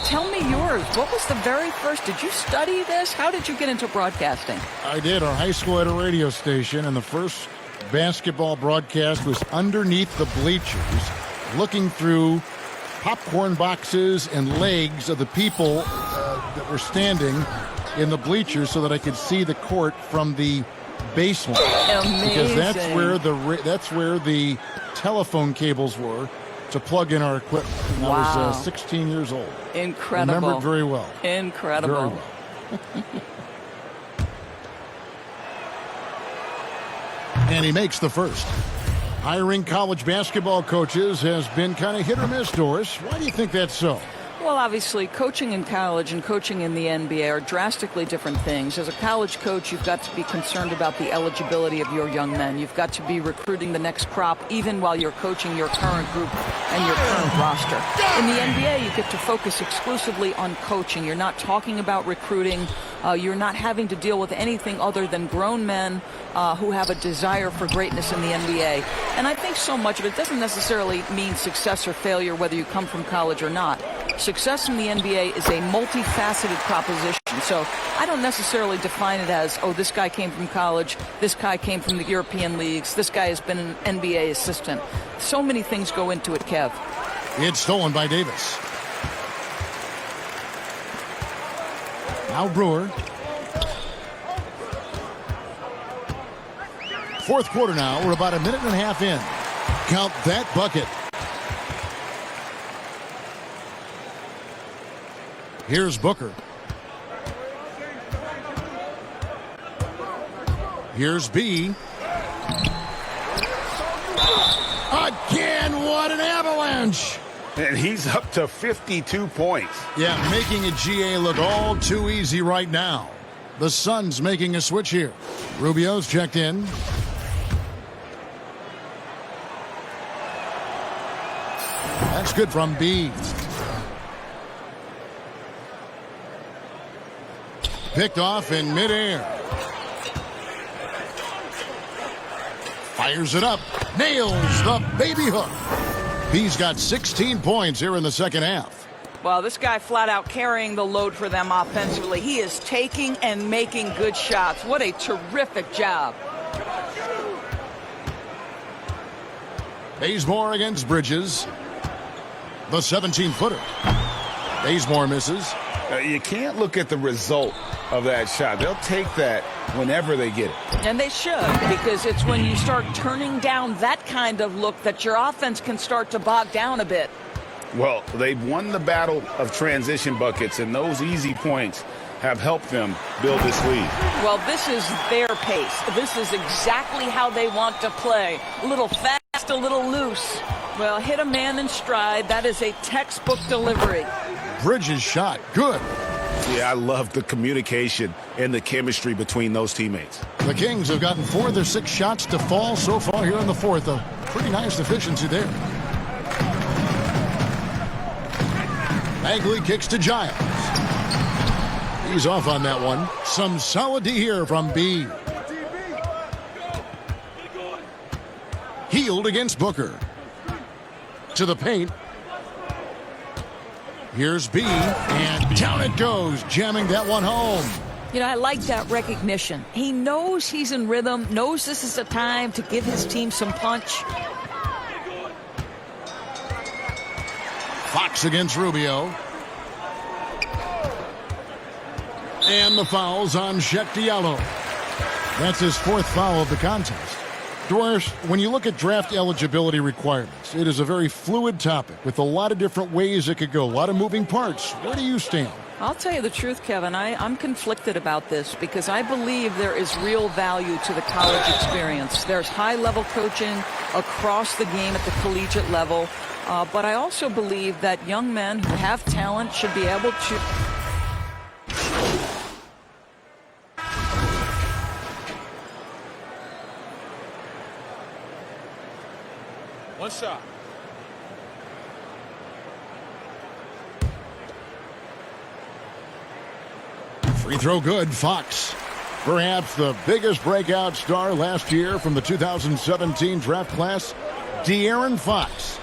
Tell me yours. What was the very first? Did you study this? How did you get into broadcasting? I did. Our high school had a radio station, and the first basketball broadcast was underneath the bleachers, looking through popcorn boxes and legs of the people that were standing in the bleachers so that I could see the court from the baseline. Amazing. Because that's where the telephone cables were to plug in our equipment. And wow. I was 16 years old. Incredible. Remember it very well. Incredible. Very well. And he makes the first. Hiring college basketball coaches has been kind of hit or miss, Doris. Why do you think that's so? Well, obviously, coaching in college and coaching in the NBA are drastically different things. As a college coach, you've got to be concerned about the eligibility of your young men. You've got to be recruiting the next crop, even while you're coaching your current group and your current roster. In the NBA, you get to focus exclusively on coaching. You're not talking about recruiting. You're not having to deal with anything other than grown men who have a desire for greatness in the NBA. And I think so much of it doesn't necessarily mean success or failure, whether you come from college or not. Success in the NBA is a multifaceted proposition. So I don't necessarily define it as, oh, this guy came from college, this guy came from the European leagues, this guy has been an NBA assistant. So many things go into it, Kev. It's stolen by Davis. Now Brewer. Fourth quarter now. We're about a minute and a half in. Count that bucket. Here's Booker. Here's B. Again, what an avalanche! And he's up to 52 points. Yeah, making a GA look all too easy right now. The Suns making a switch here. Rubio's checked in. That's good from B. Picked off in midair. Fires it up. Nails the baby hook. He's got 16 points here in the second half. Well, this guy flat out carrying the load for them offensively. He is taking and making good shots. What a terrific job. Bazemore against Bridges. The 17-footer. Bazemore misses. You can't look at the result of that shot. They'll take that whenever they get it. And they should, because it's when you start turning down that kind of look that your offense can start to bog down a bit. Well, they've won the battle of transition buckets, and those easy points have helped them build this lead. Well, this is their pace. This is exactly how they want to play. A little fast, a little loose. Well, hit a man in stride. That is a textbook delivery. Bridges shot. Good. Yeah, I love the communication and the chemistry between those teammates. The Kings have gotten 4 of their 6 shots to fall so far here in the fourth. A pretty nice efficiency there. Bagley kicks to Giles. He's off on that one. Some solid D here from B. Healed against Booker. To the paint. Here's B, and down it goes, jamming that one home. You know, I like that recognition. He knows he's in rhythm, knows this is the time to give his team some punch. Fox against Rubio. And the foul's on Cheick Diallo. That's his 4th foul of the contest. Doris, when you look at draft eligibility requirements, it is a very fluid topic with a lot of different ways it could go, a lot of moving parts. Where do you stand? I'll tell you the truth, Kevin. I'm conflicted about this because I believe there is real value to the college experience. There's high-level coaching across the game at the collegiate level, but I also believe that young men who have talent should be able to... One shot. Free throw good, Fox. Perhaps the biggest breakout star last year from the 2017 draft class, De'Aaron Fox.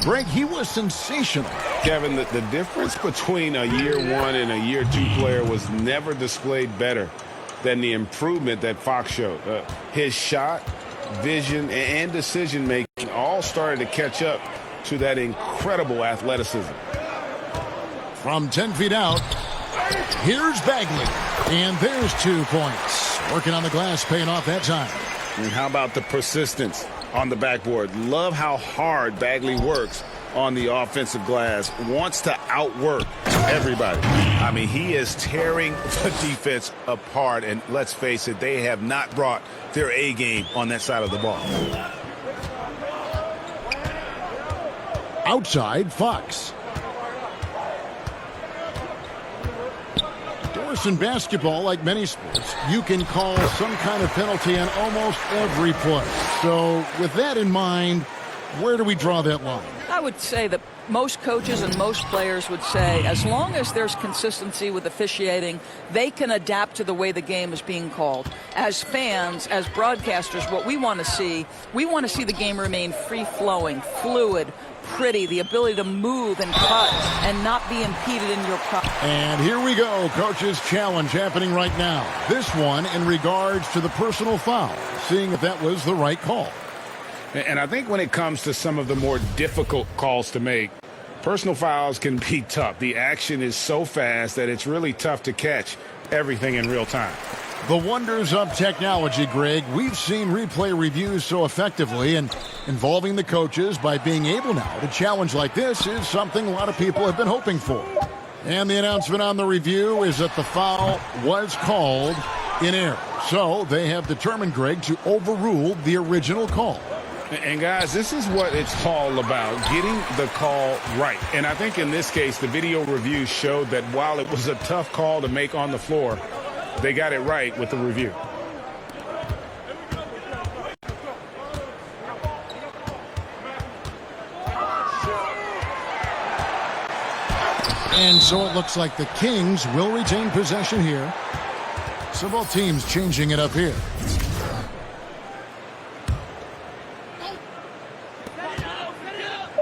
Greg, he was sensational. Kevin, the difference between a year 1 and a year 2 player was never displayed better than the improvement that Fox showed. His shot, vision, and decision-making all started to catch up to that incredible athleticism. From 10 feet out, here's Bagley. And there's 2 points. Working on the glass, paying off that time. And how about the persistence on the backboard? Love how hard Bagley works on the offensive glass. Wants to outwork everybody. I mean, he is tearing the defense apart. And let's face it, they have not brought their A game on that side of the ball. Outside, Fox. course, in basketball, like many sports, you can call some kind of penalty on almost every play. So with that in mind, where do we draw that line? I would say that most coaches and most players would say as long as there's consistency with officiating, they can adapt to the way the game is being called. As fans, as broadcasters, what we want to see the game remain free-flowing, fluid, pretty, the ability to move and cut and not be impeded in your progress. And here we go, coach's challenge happening right now. This one in regards to the personal foul, seeing if that was the right call. And I think when it comes to some of the more difficult calls to make, personal fouls can be tough. The action is so fast that it's really tough to catch everything in real time. The wonders of technology, Greg. We've seen replay reviews so effectively, and involving the coaches by being able now to challenge like this is something a lot of people have been hoping for. And the announcement on the review is that the foul was called in error. So they have determined, Greg, to overrule the original call. And guys, this is what it's all about, getting the call right. And I think in this case, the video review showed that while it was a tough call to make on the floor, they got it right with the review. And so it looks like the Kings will retain possession here. So both teams changing it up here.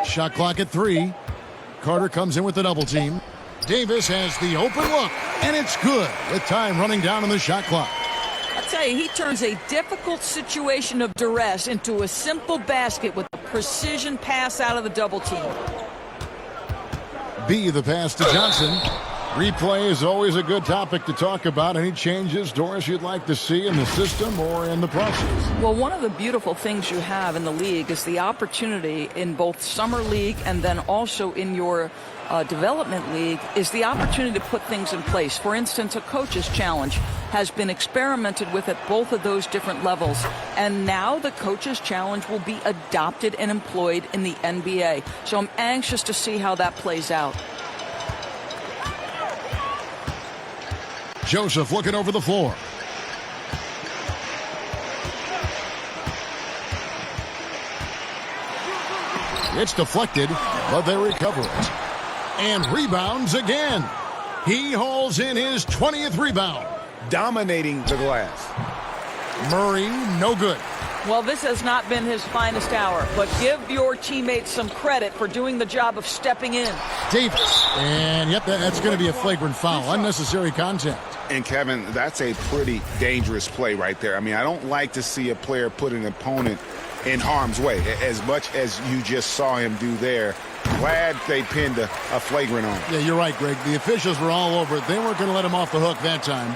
Shot clock at 3. Carter comes in with the double team. Davis has the open look, and it's good with time running down on the shot clock. I'll tell you, he turns a difficult situation of duress into a simple basket with a precision pass out of the double team. B, the pass to Johnson. Replay is always a good topic to talk about. Any changes, Doris, you'd like to see in the system or in the process? Well, one of the beautiful things you have in the league is the opportunity in both Summer League and then also in your development league is the opportunity to put things in place. For instance, a coach's challenge has been experimented with at both of those different levels. And now the coach's challenge will be adopted and employed in the NBA. So I'm anxious to see how that plays out. Joseph looking over the floor. It's deflected, but they recover it. And rebounds again. He hauls in his 20th rebound. Dominating the glass. Murray, no good. Well, this has not been his finest hour, but give your teammates some credit for doing the job of stepping in. Davis. And, yep, that's going to be a flagrant foul. Unnecessary contact. And, Kevin, that's a pretty dangerous play right there. I mean, I don't like to see a player put an opponent in harm's way, as much as you just saw him do there. Glad they pinned a flagrant on him. Yeah, you're right, Greg. The officials were all over it. They weren't going to let him off the hook that time.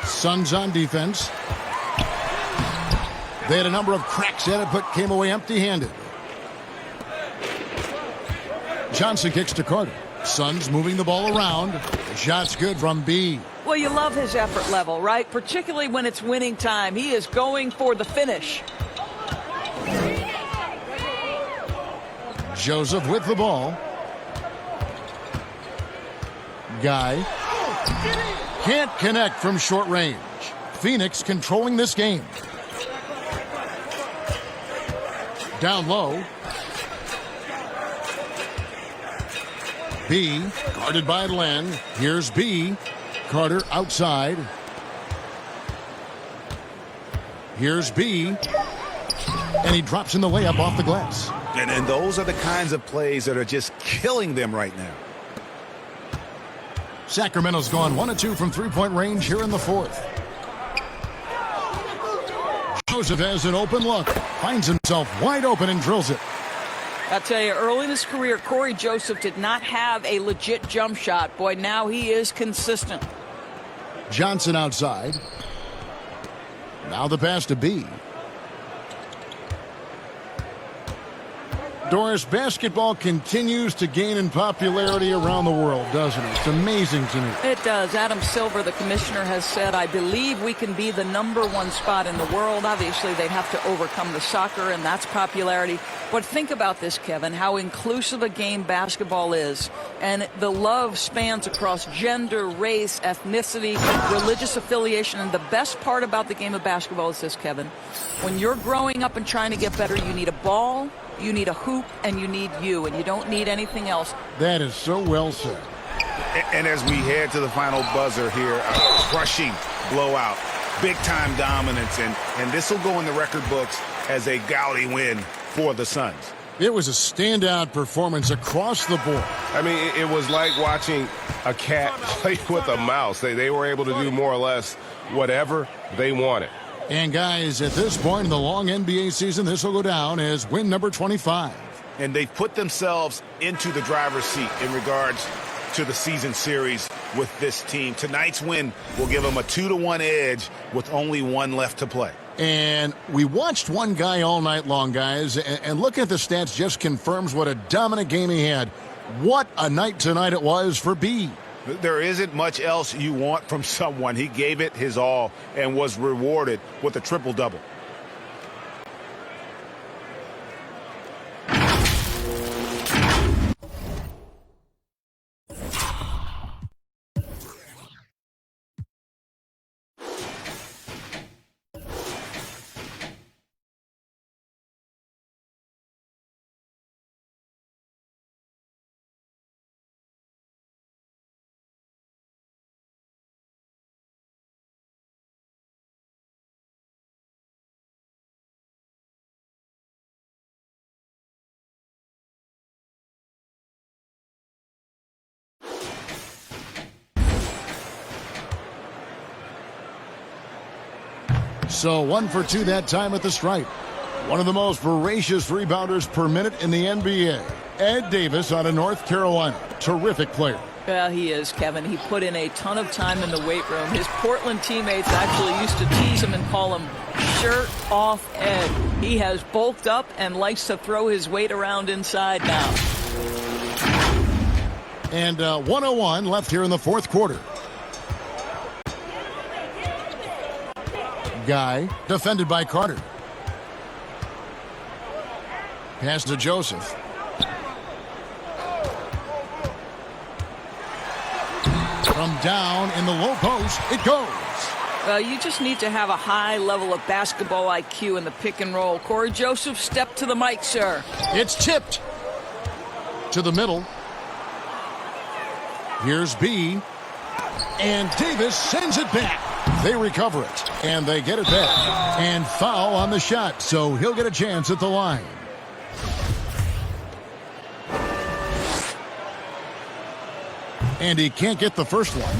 Suns on defense. They had a number of cracks at it, but came away empty-handed. Johnson kicks to Carter. Suns moving the ball around. The shot's good from B. Well, you love his effort level, right? Particularly when it's winning time. He is going for the finish. Joseph with the ball. Guy. Can't connect from short range. Phoenix controlling this game. Down low. B, guarded by Len. Here's B. Carter outside. Here's B. And he drops in the layup off the glass. And those are the kinds of plays that are just killing them right now. Sacramento's gone 1 of 2 from three-point range here in the fourth. Joseph has an open look. Finds himself wide open and drills it. I'll tell you, early in his career, Corey Joseph did not have a legit jump shot. Boy, now he is consistent. Johnson outside. Now the pass to B. Doris, basketball continues to gain in popularity around the world, doesn't it? It's amazing to me. It does. Adam Silver, the commissioner, has said, I believe we can be the #1 spot in the world. Obviously, they'd have to overcome the soccer, and that's popularity. But think about this, Kevin, how inclusive a game basketball is. And the love spans across gender, race, ethnicity, religious affiliation. And the best part about the game of basketball is this, Kevin. When you're growing up and trying to get better, you need a ball, you need a hoop, and you need you. And you don't need anything else. That is so well said. And as we head to the final buzzer here, a crushing blowout, big-time dominance, and this will go in the record books as a gaudy win for the Suns. It was a standout performance across the board. I mean, it was like watching a cat play with a mouse. They were able to do more or less whatever they wanted. And guys, at this point in the long NBA season, this will go down as win number 25. And they've put themselves into the driver's seat in regards to the season series with this team. Tonight's win will give them a 2-1 edge with only one left to play. And we watched one guy all night long, guys, and looking at the stats just confirms what a dominant game he had. What a night tonight it was for B. There isn't much else you want from someone. He gave it his all and was rewarded with a triple-double. So 1 for 2 that time at the stripe. One of the most voracious rebounders per minute in the NBA. Ed Davis out of North Carolina. Terrific player. Well, he is, Kevin. He put in a ton of time in the weight room. His Portland teammates actually used to tease him and call him Shirt Off Ed. He has bulked up and likes to throw his weight around inside now. And 101 left here in the fourth quarter. Guy defended by Carter. Pass to Joseph. From down in the low post, it goes. Well, you just need to have a high level of basketball IQ in the pick and roll. Corey Joseph, step to the mic, sir. It's tipped to the middle. Here's B. And Davis sends it back. They recover it, and they get it back. And foul on the shot, so he'll get a chance at the line. And he can't get the first one.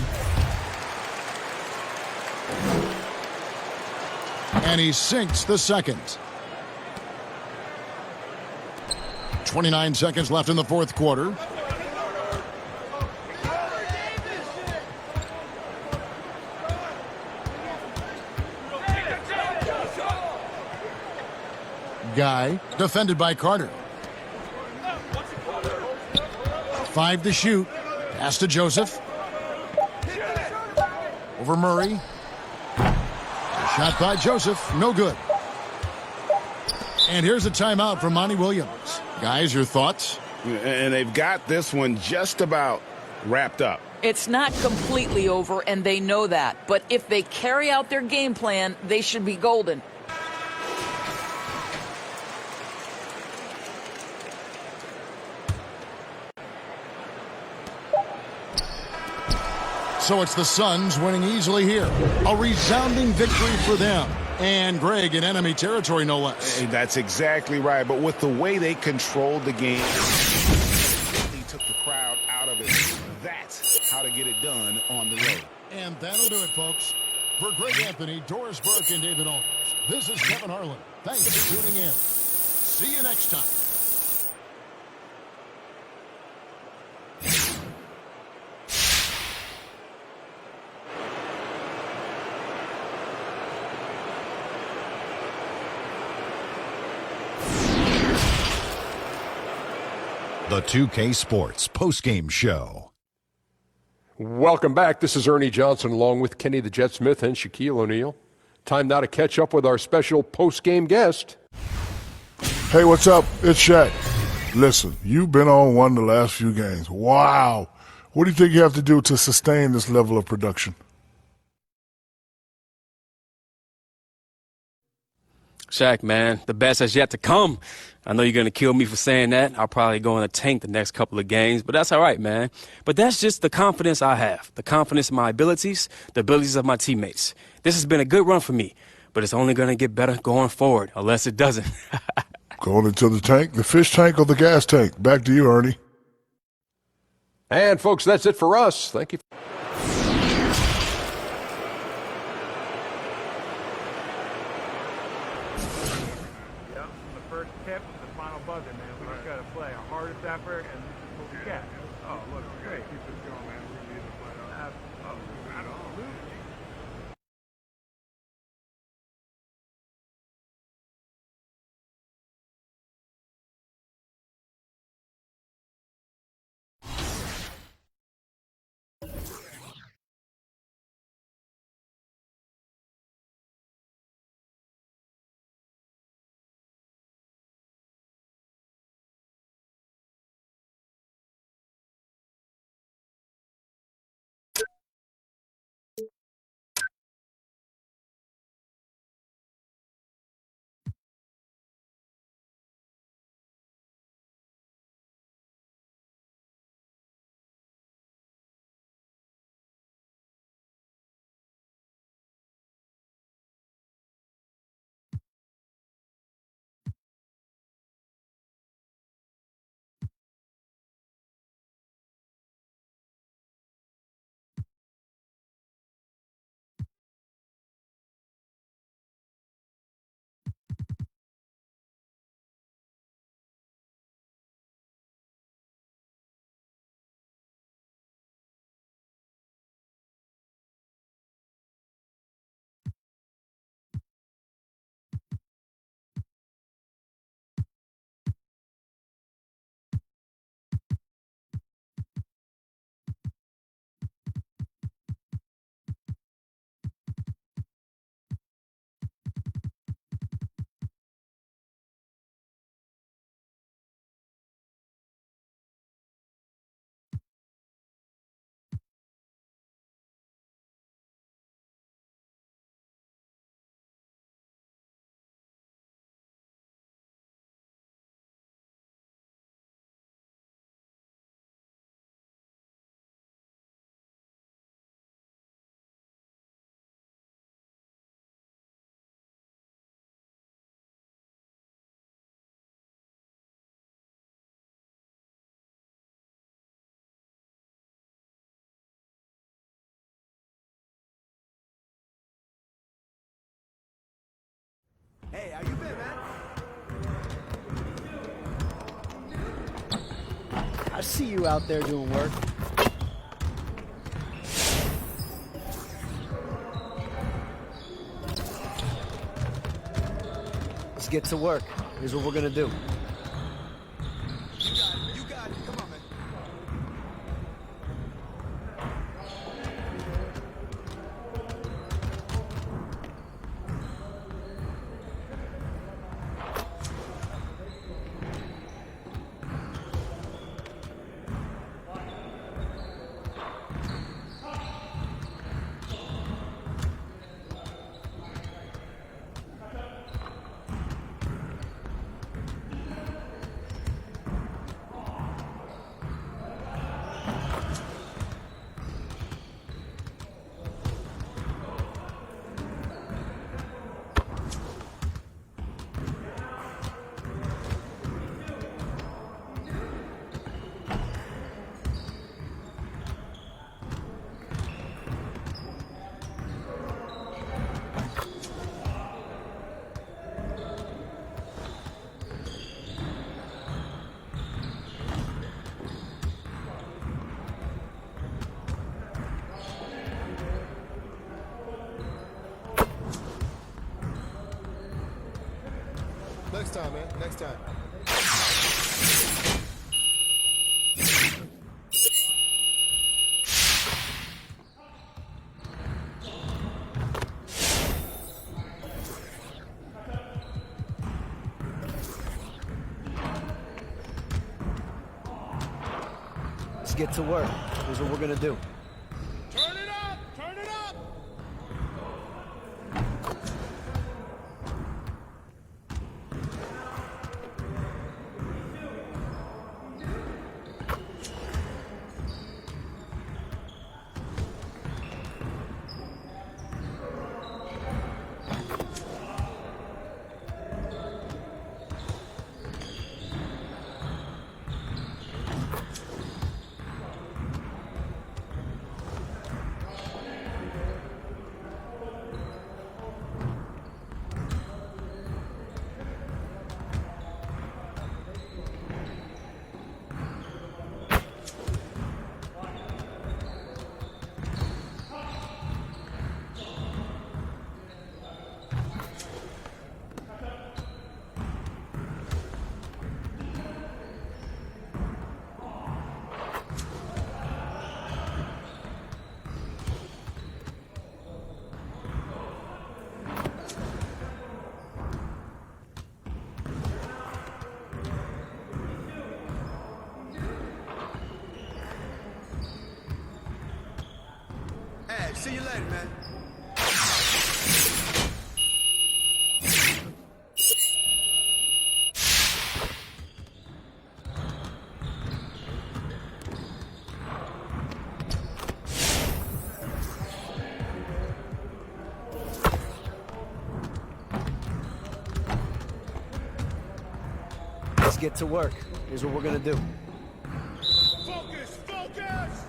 And he sinks the second. 29 seconds left in the fourth quarter. Guy defended by Carter. 5 to shoot. Pass to Joseph. Over Murray. Shot by Joseph. No good. And here's a timeout from Monty Williams. Guys, your thoughts? And they've got this one just about wrapped up. It's not completely over, and they know that. But if they carry out their game plan, they should be golden. So it's the Suns winning easily here. A resounding victory for them. And Greg in enemy territory, no less. Hey, that's exactly right. But with the way they controlled the game, they took the crowd out of it. That's how to get it done on the road. And that'll do it, folks. For Greg Anthony, Doris Burke, and David Aldridge, this is Kevin Harlan. Thanks for tuning in. See you next time. The 2K Sports postgame show. Welcome back. This is Ernie Johnson along with Kenny the Jet Smith and Shaquille O'Neal. Time now to catch up with our special postgame guest. Hey, what's up? It's Shaq. Listen, you've been on one the last few games. Wow. What do you think you have to do to sustain this level of production? Shaq, man, the best has yet to come. I know you're going to kill me for saying that. I'll probably go in a tank the next couple of games, but that's all right, man. But that's just the confidence I have, the confidence in my abilities, the abilities of my teammates. This has been a good run for me, but it's only going to get better going forward, unless it doesn't. Going into the tank, the fish tank or the gas tank? Back to you, Ernie. And, folks, that's it for us. Thank you. Effort and we'll be cat. Oh, look, great. Keep this going, man. We need to play out. Absolutely. Hey, how you been, man? I see you out there doing work. Let's get to work. Here's what we're gonna do. You got it. Come on, man. Next time, man. Next time. get to work. Here's what we're going to do. Turn it up! Turn it up! Hey, see you later, man. Let's get to work. Here's what we're going to do. Focus! Focus!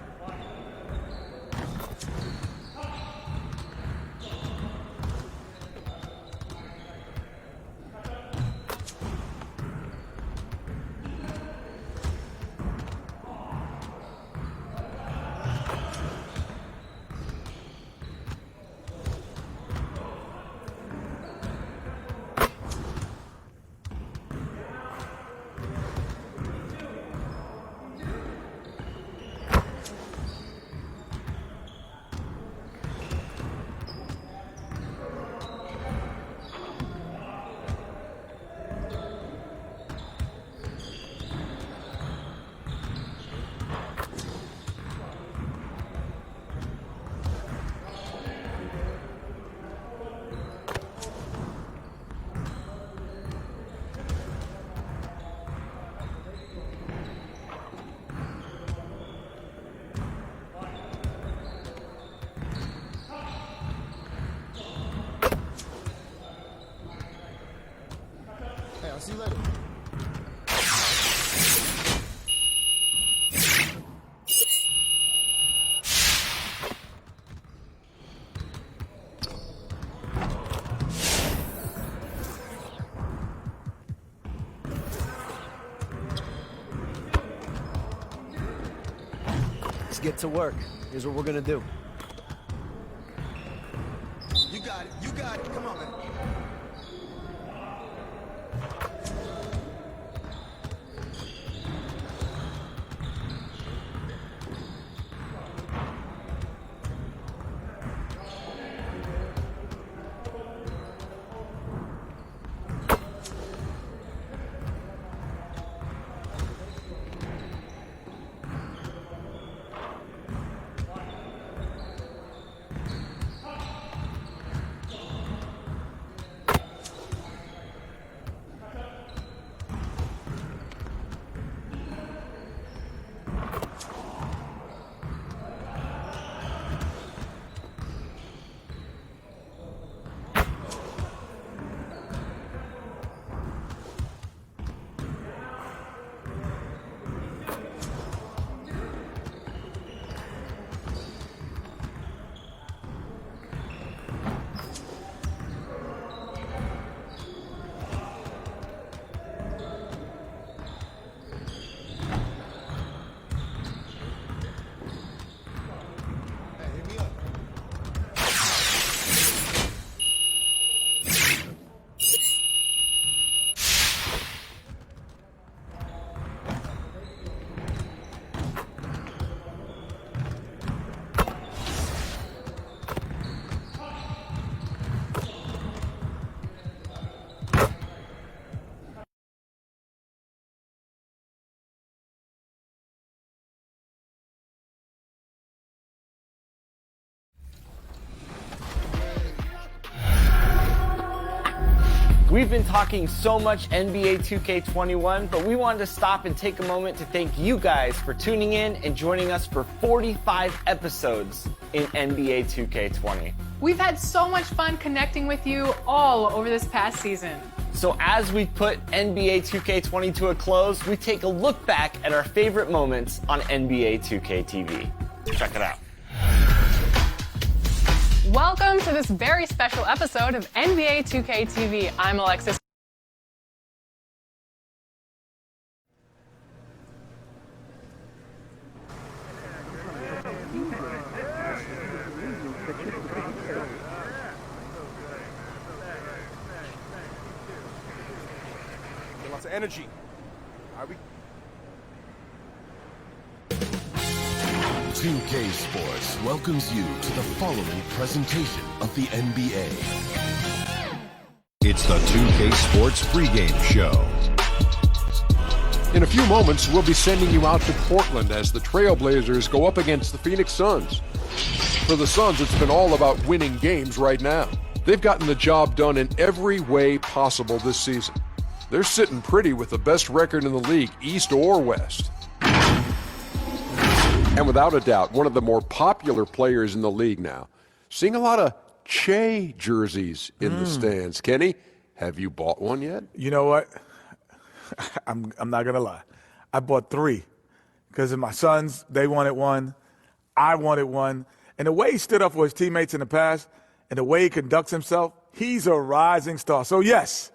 Hey, I'll see you later. Let's get to work. Here's what we're going to do. You got it. You got it. Come on, man. We've been talking so much NBA 2K21, but we wanted to stop and take a moment to thank you guys for tuning in and joining us for 45 episodes in NBA 2K20. We've had so much fun connecting with you all over this past season. So as we put NBA 2K20 to a close, we take a look back at our favorite moments on NBA 2K TV. Check it out. Welcome to this very special episode of NBA 2K TV. I'm Alexis. Lots of energy. Are we? 2K Sports welcomes you to the following presentation of the NBA. It's the 2K Sports pregame show. In a few moments, we'll be sending you out to Portland as the Trailblazers go up against the Phoenix Suns. For the Suns, it's been all about winning games right now. They've gotten the job done in every way possible this season. They're sitting pretty with the best record in the league, East or West. And without a doubt, one of the more popular players in the league now. Seeing a lot of Che jerseys in the stands. Kenny, have you bought one yet? You know what? I'm not going to lie. I bought 3 because of my sons. They wanted one. I wanted one. And the way he stood up for his teammates in the past and the way he conducts himself, he's a rising star. So, yes,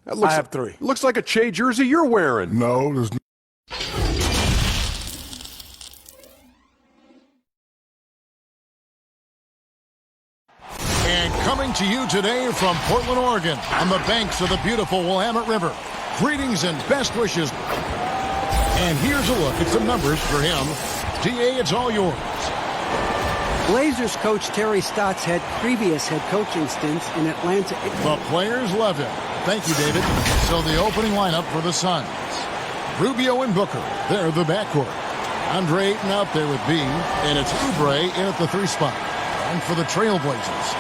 I have 3. Looks like a Che jersey you're wearing. No, there's no. And coming to you today from Portland, Oregon, on the banks of the beautiful Willamette River, greetings and best wishes. And here's a look at some numbers for him. TA, it's all yours. Blazers coach Terry Stotts had previous head coaching stints in Atlanta. The players love him. Thank you, David. So the opening lineup for the Suns. Rubio and Booker, they're the backcourt. Andre Ayton out there with B, and it's Oubre in at the 3 spot. And for the Trailblazers,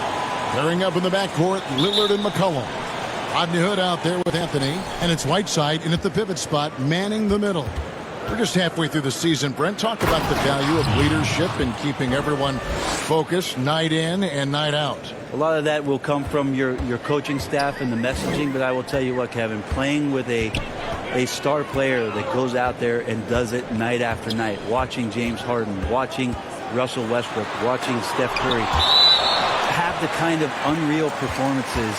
pairing up in the backcourt, Lillard and McCollum. Rodney Hood out there with Anthony, and it's Whiteside in at the pivot spot, manning the middle. We're just halfway through the season. Brent, talk about the value of leadership and keeping everyone focused night in and night out. A lot of that will come from your coaching staff and the messaging, but I will tell you what, Kevin, playing with a star player that goes out there and does it night after night, watching James Harden, watching Russell Westbrook, watching Steph Curry have the kind of unreal performances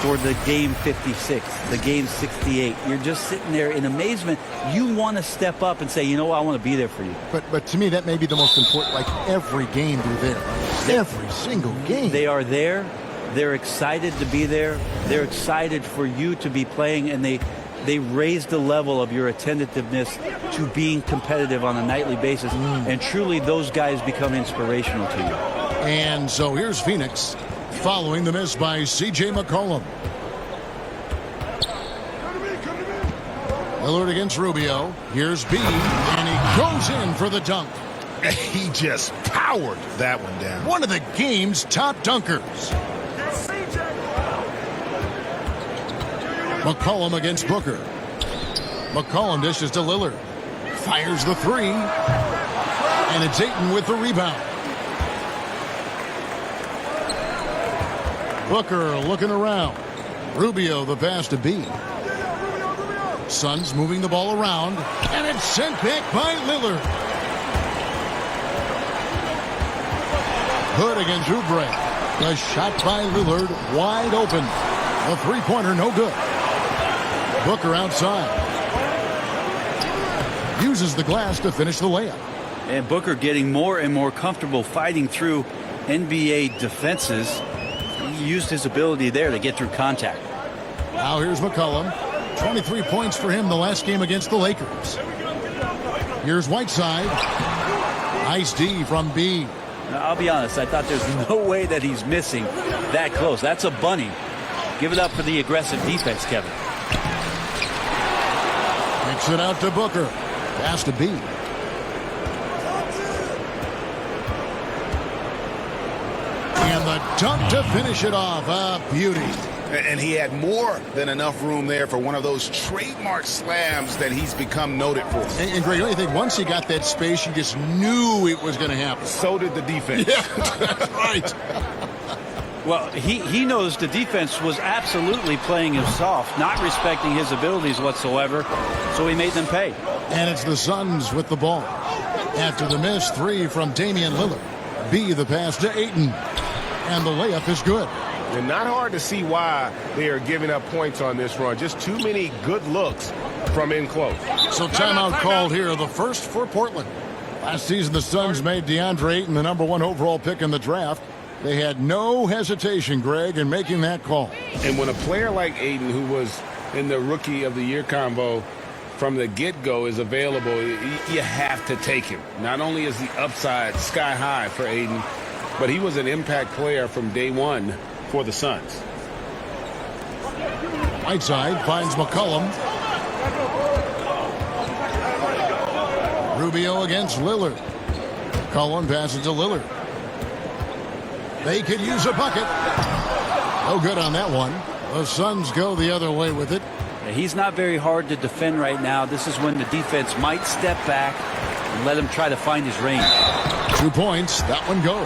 for the game 56, the game 68. You're just sitting there in amazement. You want to step up and say, you know what, I want to be there for you. But to me, that may be the most important, like every game they're there. Every single game. They are there. They're excited to be there. They're excited for you to be playing, and they raise the level of your attentiveness to being competitive on a nightly basis. And truly, those guys become inspirational to you. And so here's Phoenix, following the miss by C.J. McCollum. Lillard against Rubio. Here's B, and he goes in for the dunk. He just powered that one down. One of the game's top dunkers. McCollum against Booker. McCollum dishes to Lillard. Fires the 3. And it's Ayton with the rebound. Booker looking around. Rubio the pass to B. Suns moving the ball around. And it's sent back by Lillard. Hood against Oubre. The shot by Lillard wide open. The 3-pointer no good. Booker outside. Uses the glass to finish the layup. And Booker getting more and more comfortable fighting through NBA defenses. He used his ability there to get through contact. Now here's McCollum. 23 points for him the last game against the Lakers. Here's Whiteside. Nice D from B. Now, I'll be honest, I thought there's no way that he's missing that close. That's a bunny. Give it up for the aggressive defense, Kevin. Kicks it out to Booker. Pass to B. And the dunk to finish it off. A beauty. And he had more than enough room there for one of those trademark slams that he's become noted for. And Greg, I think once he got that space, you just knew it was going to happen. So did the defense. Yeah, that's right. Well, he knows the defense was absolutely playing him soft, not respecting his abilities whatsoever, so he made them pay. And it's the Suns with the ball. After the miss, 3 from Damian Lillard. B, the pass to Ayton. And the layup is good. And not hard to see why they are giving up points on this run. Just too many good looks from in close. So timeout called here, the first for Portland. Last season, the Suns made DeAndre Ayton the #1 overall pick in the draft. They had no hesitation, Greg, in making that call. And when a player like Ayton, who was in the Rookie of the Year combo from the get-go, is available, you have to take him. Not only is the upside sky high for Ayton, but he was an impact player from day one for the Suns. Whiteside finds McCollum. Rubio against Lillard. McCollum passes to Lillard. They could use a bucket. No good on that one. The Suns go the other way with it. He's not very hard to defend right now. This is when the defense might step back and let him try to find his range. 2 points. That one goes.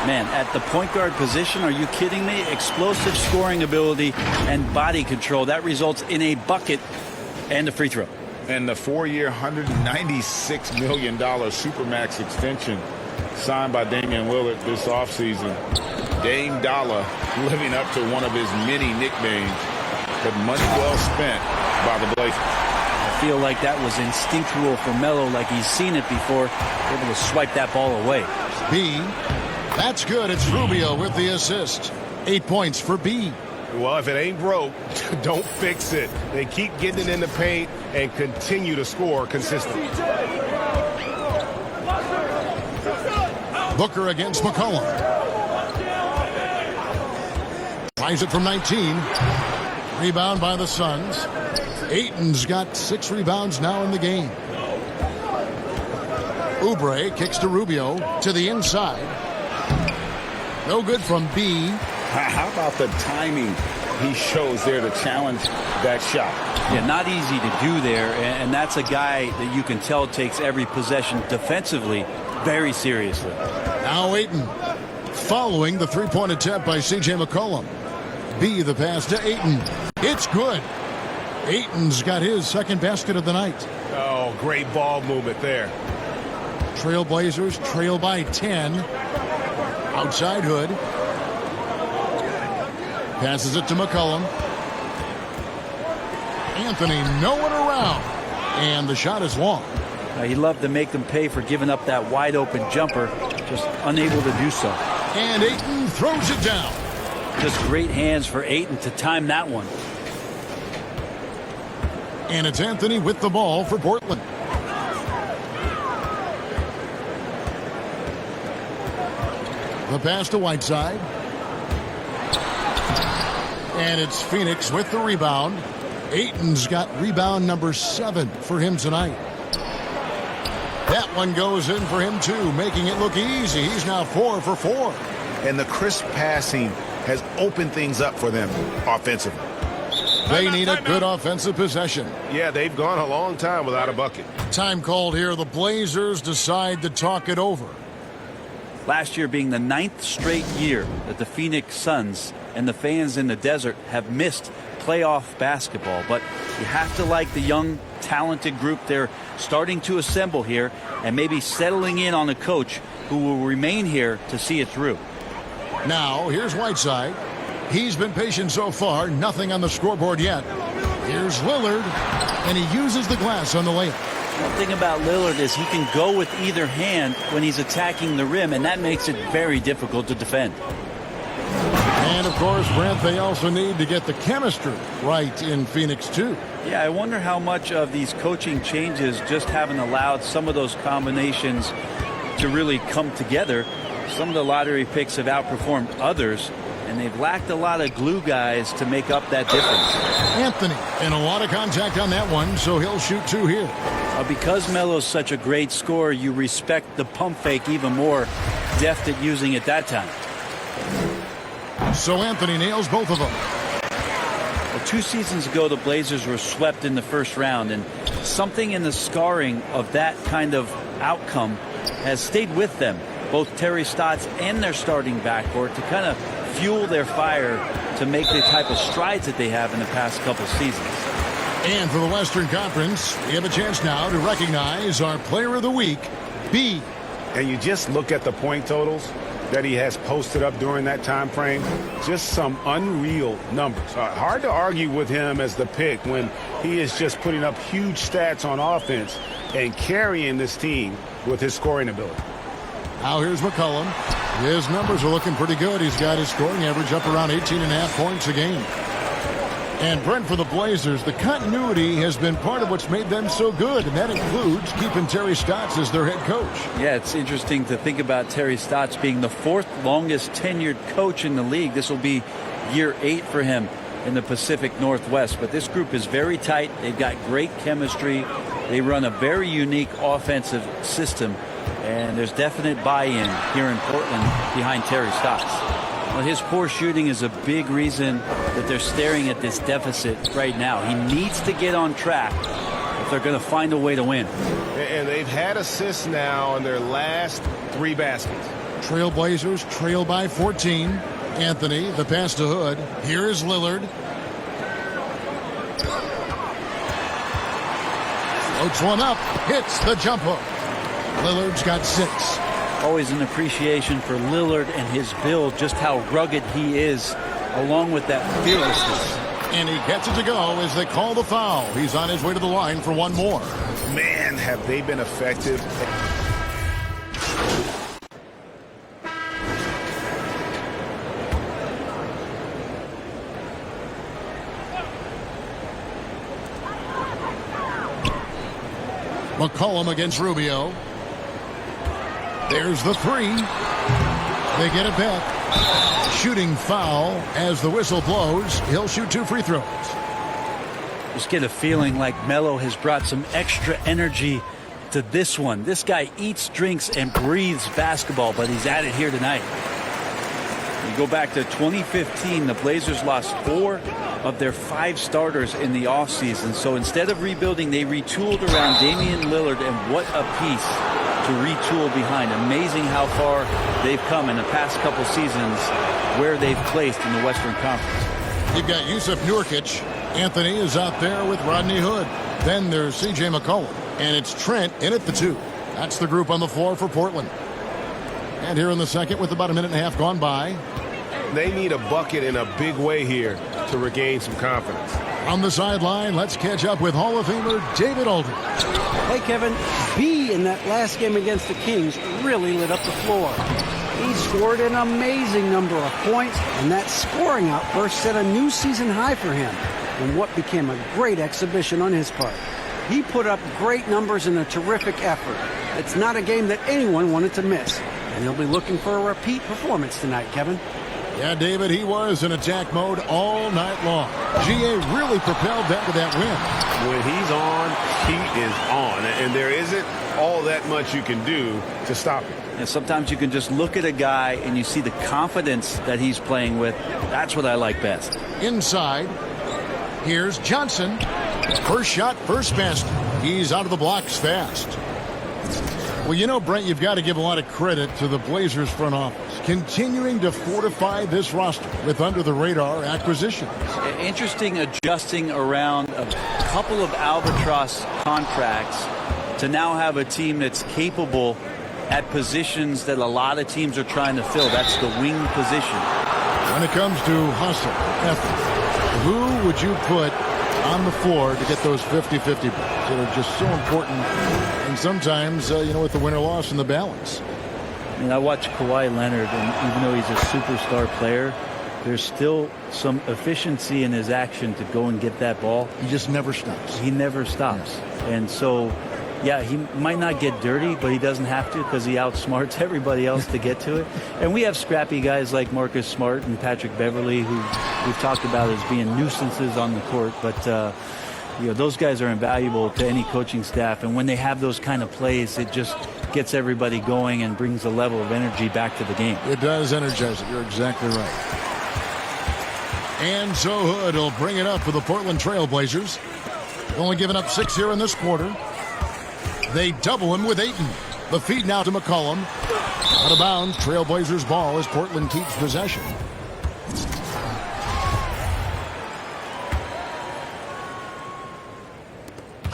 Man, at the point guard position, are you kidding me? Explosive scoring ability and body control. That results in a bucket and a free throw. And the 4-year, $196 million Supermax extension signed by Damian Lillard this offseason. Dame Dollar living up to one of his many nicknames, but money well spent by the Blazers. I feel like that was instinctual for Melo, like he's seen it before, able to swipe that ball away. B, that's good. It's Rubio with the assist. 8 points for B. Well, if it ain't broke, don't fix it. They keep getting it in the paint and continue to score consistently. Booker against McCollum. Tries it from 19. Rebound by the Suns. Ayton's got 6 rebounds now in the game. Oubre kicks to Rubio to the inside. No good from B. How about the timing he shows there to challenge that shot? Yeah, not easy to do there, and that's a guy that you can tell takes every possession defensively very seriously. Now Ayton following the 3-point attempt by C.J. McCollum. B, the pass to Ayton. It's good. Ayton's got his second basket of the night. Oh, great ball movement there. Trailblazers trail by 10. Outside Hood. Passes it to McCollum. Anthony, no one around. And the shot is long. He loved to make them pay for giving up that wide open jumper, just unable to do so. And Ayton throws it down. Just great hands for Ayton to time that one. And it's Anthony with the ball for Portland. The pass to Whiteside. And it's Phoenix with the rebound. Ayton's got rebound number 7 for him tonight. That one goes in for him too, making it look easy. He's now 4 for 4. And the crisp passing has opened things up for them offensively. They need a good offensive possession. Yeah, they've gone a long time without a bucket. Time called here. The Blazers decide to talk it over. Last year being the 9th straight year that the Phoenix Suns and the fans in the desert have missed playoff basketball. But you have to like the young, talented group they're starting to assemble here and maybe settling in on a coach who will remain here to see it through. Now, here's Whiteside. He's been patient so far. Nothing on the scoreboard yet. Here's Lillard, and he uses the glass on the layup. One thing about Lillard is he can go with either hand when he's attacking the rim, and that makes it very difficult to defend. And, of course, Brent, they also need to get the chemistry right in Phoenix, too. Yeah, I wonder how much of these coaching changes just haven't allowed some of those combinations to really come together. Some of the lottery picks have outperformed others, and they've lacked a lot of glue guys to make up that difference. Anthony, and a lot of contact on that one, so he'll shoot 2 here. Because Melo's such a great scorer, you respect the pump fake even more, deft at using it that time. So Anthony nails both of them. 2 seasons ago, the Blazers were swept in the first round, and something in the scarring of that kind of outcome has stayed with them, both Terry Stotts and their starting backcourt, to kind of fuel their fire to make the type of strides that they have in the past couple seasons. And for the Western Conference, we have a chance now to recognize our Player of the Week, B. And you just look at the point totals that he has posted up during that time frame. Just some unreal numbers. Hard to argue with him as the pick when he is just putting up huge stats on offense and carrying this team with his scoring ability. Now here's McCollum. His numbers are looking pretty good. He's got his scoring average up around 18.5 points a game. And Brent, for the Blazers, the continuity has been part of what's made them so good, and that includes keeping Terry Stotts as their head coach. Yeah, it's interesting to think about Terry Stotts being the 4th longest tenured coach in the league. This will be year 8 for him in the Pacific Northwest. But this group is very tight. They've got great chemistry. They run a very unique offensive system, and there's definite buy-in here in Portland behind Terry Stotts. Well, his poor shooting is a big reason that they're staring at this deficit right now. He needs to get on track if they're going to find a way to win. And they've had assists now on their last 3 baskets. Trailblazers trail by 14. Anthony, the pass to Hood. Here is Lillard. Floats one up. Hits the jump hook. Lillard's got 6. Always an appreciation for Lillard and his build, just how rugged he is, along with that fearlessness. And he gets it to go as they call the foul. He's on his way to the line for one more. Man, have they been effective. McCollum against Rubio. There's the 3. They get it back. Shooting foul as the whistle blows. He'll shoot 2 free throws. Just get a feeling like Melo has brought some extra energy to this one. This guy eats, drinks, and breathes basketball, but he's at it here tonight. You go back to 2015, the Blazers lost 4 of their 5 starters in the offseason. So instead of rebuilding, they retooled around Damian Lillard, and what a piece to retool behind. Amazing how far they've come in the past couple seasons where they've placed in the Western Conference. You've got Yusuf Nurkic. Anthony is out there with Rodney Hood. Then there's C.J. McCollum. And it's Trent in at the 2. That's the group on the floor for Portland. And here in the second with about a minute and a half gone by. They need a bucket in a big way here to regain some confidence. On the sideline, let's catch up with Hall of Famer David Aldridge. Hey, Kevin, B in that last game against the Kings really lit up the floor. He scored an amazing number of points, and that scoring outburst set a new season high for him in what became a great exhibition on his part. He put up great numbers in a terrific effort. It's not a game that anyone wanted to miss, and he'll be looking for a repeat performance tonight, Kevin. Yeah, David, he was in attack mode all night long. G.A. really propelled them to that win. When he's on, he is on. And there isn't all that much you can do to stop him. And sometimes you can just look at a guy and you see the confidence that he's playing with. That's what I like best. Inside, here's Johnson. First shot, first basket. He's out of the blocks fast. Well, you know, Brent, you've got to give a lot of credit to the Blazers front office, continuing to fortify this roster with under-the-radar acquisitions. Interesting adjusting around a couple of albatross contracts to now have a team that's capable at positions that a lot of teams are trying to fill. That's the wing position. When it comes to hustle, effort, who would you put on the floor to get those 50-50 balls that are just so important? And sometimes, with the win or loss in the balance. I mean, I watch Kawhi Leonard, and even though he's a superstar player, there's still some efficiency in his action to go and get that ball. He just never stops. He never stops. And so, yeah, he might not get dirty, but he doesn't have to because he outsmarts everybody else to get to it. And we have scrappy guys like Marcus Smart and Patrick Beverly who we've talked about as being nuisances on the court. But, those guys are invaluable to any coaching staff. And when they have those kind of plays, it just gets everybody going and brings a level of energy back to the game. It does energize it. You're exactly right. And so Hood will bring it up for the Portland Trail Blazers. Only giving up 6 here in this quarter. They double him with Ayton. The feed now to McCollum. Out of bounds, Trailblazers ball as Portland keeps possession.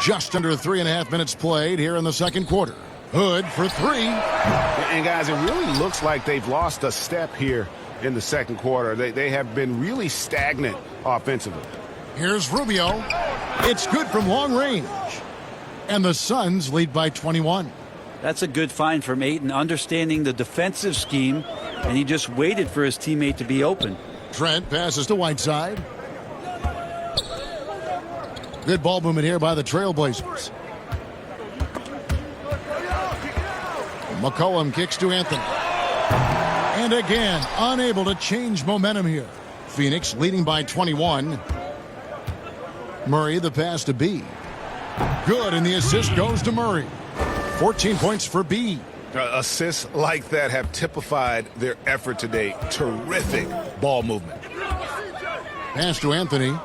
Just under 3.5 minutes played here in the second quarter. Hood for 3. And guys, it really looks like they've lost a step here in the second quarter. They have been really stagnant offensively. Here's Rubio. It's good from long range. And the Suns lead by 21. That's a good find from Ayton, understanding the defensive scheme, and he just waited for his teammate to be open. Trent passes to Whiteside. Good ball movement here by the Trailblazers. McCollum kicks to Anthony. And again, unable to change momentum here. Phoenix leading by 21. Murray, the pass to B. Good, and the assist goes to Murray. 14 points for B. Assists like that have typified their effort today. Terrific ball movement. Pass to Anthony.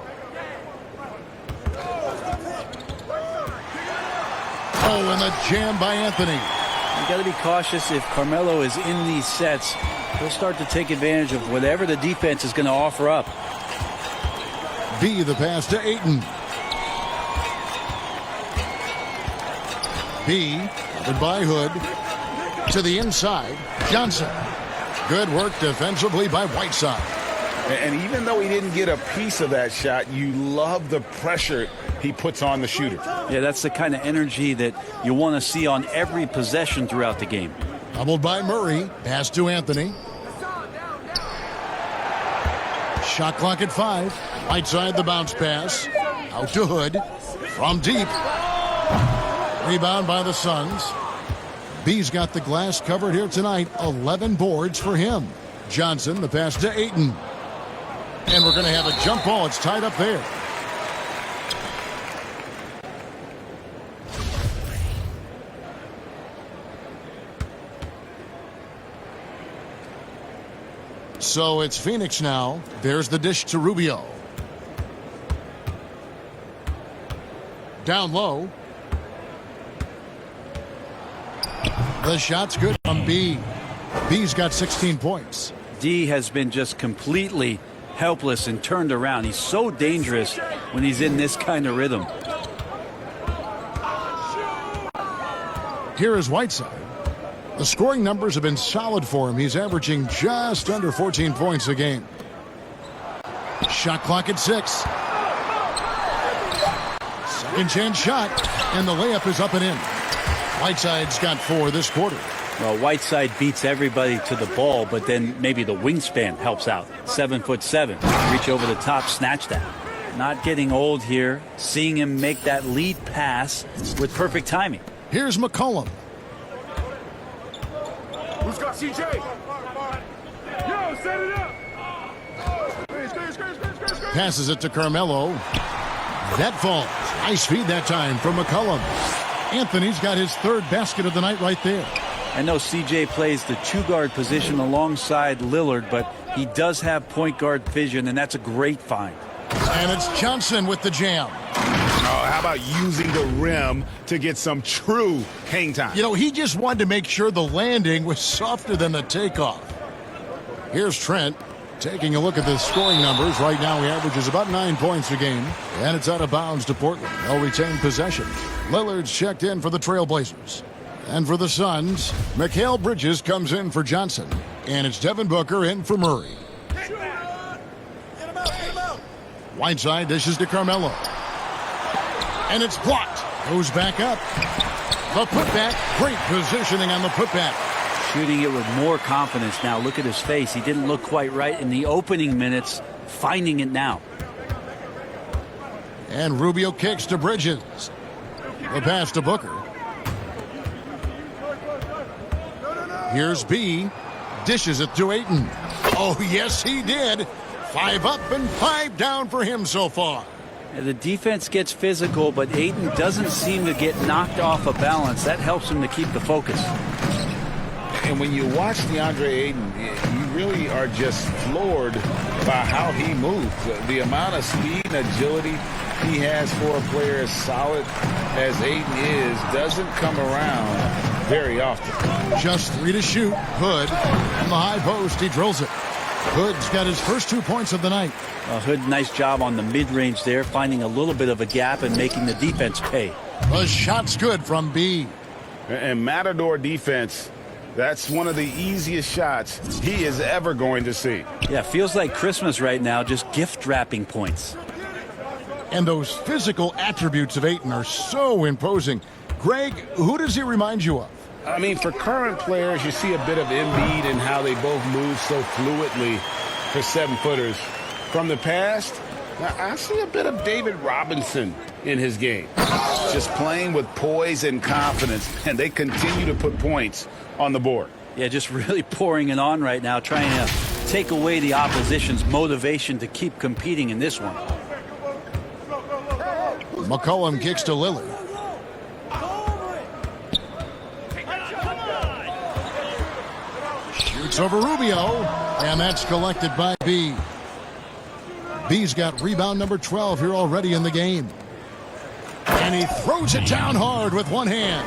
Oh, and the jam by Anthony. You got to be cautious if Carmelo is in these sets. He'll start to take advantage of whatever the defense is going to offer up. B, the pass to Ayton. B, covered by Hood. To the inside, Johnson. Good work defensively by Whiteside. And even though he didn't get a piece of that shot, you love the pressure he puts on the shooter. Yeah, that's the kind of energy that you want to see on every possession throughout the game. Doubled by Murray. Pass to Anthony. Shot clock at 5. Whiteside the bounce pass. Out to Hood. From deep. Rebound by the Suns. B's got the glass covered here tonight. 11 boards for him. Johnson the pass to Ayton. And we're going to have a jump ball. It's tied up there. So it's Phoenix now. There's the dish to Rubio. Down low. The shot's good from B. B's got 16 points. D has been just completely helpless and turned around. He's so dangerous when he's in this kind of rhythm. Here is Whiteside. The scoring numbers have been solid for him. He's averaging just under 14 points a game. Shot clock at 6. Second chance shot, and the layup is up and in. Whiteside's got 4 this quarter. Well, Whiteside beats everybody to the ball, but then maybe the wingspan helps out. 7'7". Reach over the top, snatch that. Not getting old here. Seeing him make that lead pass with perfect timing. Here's McCollum. Who's got CJ? Yo, set it up. Passes it to Carmelo. That falls. Nice feed that time from McCollum. Anthony's got his 3rd basket of the night right there. I know CJ plays the 2-guard position alongside Lillard, but he does have point guard vision, and that's a great find. And it's Johnson with the jam. Oh, how about using the rim to get some true hang time? You know, he just wanted to make sure the landing was softer than the takeoff. Here's Trent taking a look at the scoring numbers. Right now he averages about 9 points a game, and it's out of bounds to Portland. They'll retain possession. Lillard's checked in for the Trailblazers. And for the Suns, Mikal Bridges comes in for Johnson. And it's Devin Booker in for Murray. Whiteside dishes to Carmelo. And it's blocked. Goes back up. The putback. Great positioning on the putback. Shooting it with more confidence now. Look at his face. He didn't look quite right in the opening minutes. Finding it now. And Rubio kicks to Bridges. The pass to Booker. Here's B. Dishes it to Ayton. Oh, yes, he did. 5 up and 5 down for him so far. The defense gets physical, but Ayton doesn't seem to get knocked off of balance. That helps him to keep the focus. And when you watch DeAndre Ayton, you really are just floored by how he moves. The amount of speed and agility he has for a player as solid as Ayton is doesn't come around very often. Just 3 to shoot. Hood on the high post. He drills it. Hood's got his first 2 points of the night. Hood, nice job on the mid-range there, finding a little bit of a gap and making the defense pay. The shot's good from B. And Matador defense, that's one of the easiest shots he is ever going to see. Yeah, feels like Christmas right now, just gift wrapping points. And those physical attributes of Ayton are so imposing. Greg, who does he remind you of? I mean, for current players, you see a bit of Embiid and how they both move so fluidly for 7-footers. From the past, I see a bit of David Robinson in his game. Just playing with poise and confidence, and they continue to put points on the board. Yeah, just really pouring it on right now, trying to take away the opposition's motivation to keep competing in this one. McCollum kicks to Lillard. Shoots over Rubio, and that's collected by B. B's got rebound number 12 here already in the game. And he throws it down hard with one hand.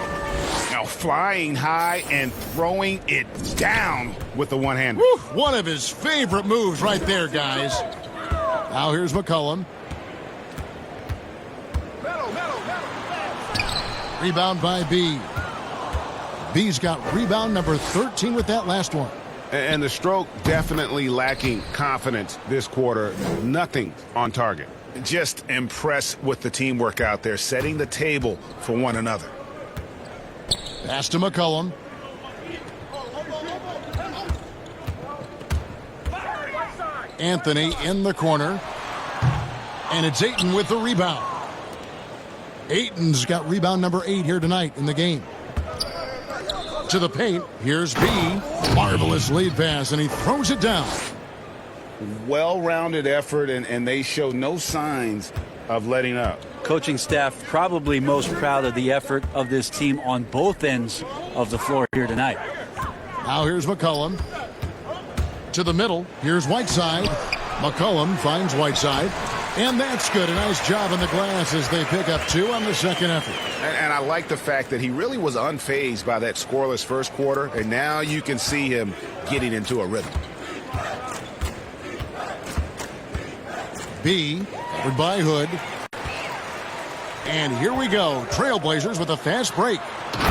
Now flying high and throwing it down with the one hand. One of his favorite moves right there, guys. Now here's McCollum. Rebound by B. B's got rebound number 13 with that last one. And the stroke definitely lacking confidence this quarter. Nothing on target. Just impressed with the teamwork out there, setting the table for one another. Pass to McCollum. Anthony in the corner. And it's Ayton with the rebound. Ayton's got rebound number 8 here tonight in the game. To the paint. Here's B. Marvelous lead pass, and he throws it down. Well-rounded effort, and they show no signs of letting up. Coaching staff probably most proud of the effort of this team on both ends of the floor here tonight. Now here's McCollum. To the middle. Here's Whiteside. McCollum finds Whiteside. And that's good. A nice job in the glass as they pick up 2 on the second effort. And I like the fact that he really was unfazed by that scoreless first quarter, and now you can see him getting into a rhythm. B, covered by Hood. And here we go. Trailblazers with a fast break.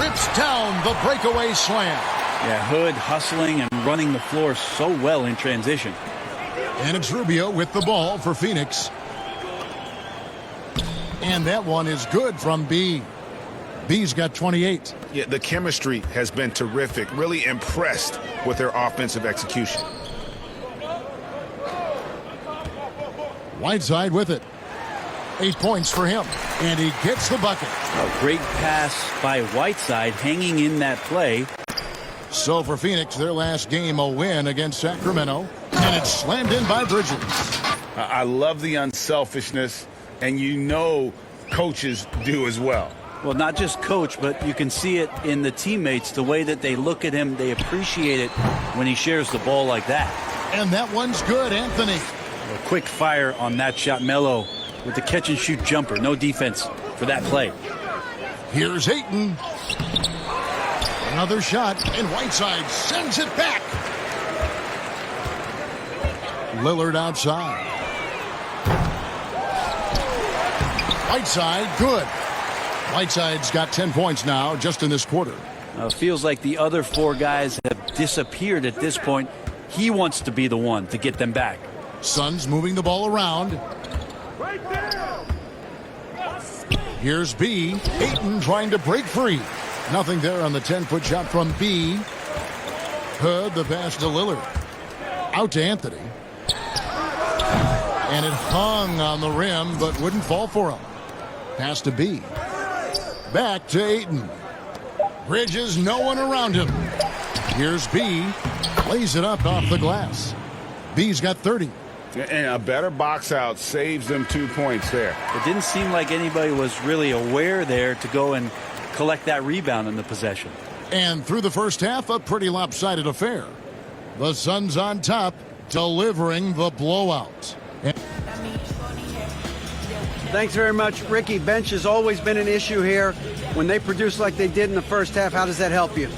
Rips down the breakaway slam. Yeah, Hood hustling and running the floor so well in transition. And it's Rubio with the ball for Phoenix. And that one is good from B. B's got 28. Yeah, the chemistry has been terrific. Really impressed with their offensive execution. Whiteside with it. 8 points for him. And he gets the bucket. A great pass by Whiteside hanging in that play. So for Phoenix, their last game a win against Sacramento. And it's slammed in by Bridges. I love the unselfishness, and you know coaches do as well. Well, not just coach, but you can see it in the teammates, the way that they look at him. They appreciate it when he shares the ball like that. And that one's good, Anthony. A quick fire on that shot. Melo with the catch and shoot jumper. No defense for that play. Here's Ayton. Another shot, and Whiteside sends it back. Lillard outside. Whiteside, good. Whiteside's got 10 points now just in this quarter. Feels like the other 4 guys have disappeared at this point. He wants to be the one to get them back. Suns moving the ball around. Here's B. Ayton trying to break free. Nothing there on the 10-foot shot from B. Hood, the pass to Lillard. Out to Anthony. And it hung on the rim, but wouldn't fall for him. Pass to B. Back to Ayton. Bridges, no one around him. Here's B. Lays it up off the glass. B's got 30. And a better box out saves them 2 points there. It didn't seem like anybody was really aware there to go and collect that rebound in the possession. And through the first half, a pretty lopsided affair. The Suns on top, delivering the blowout. Thanks very much, Ricky. Bench has always been an issue here. When they produce like they did in the first half, how does that help you?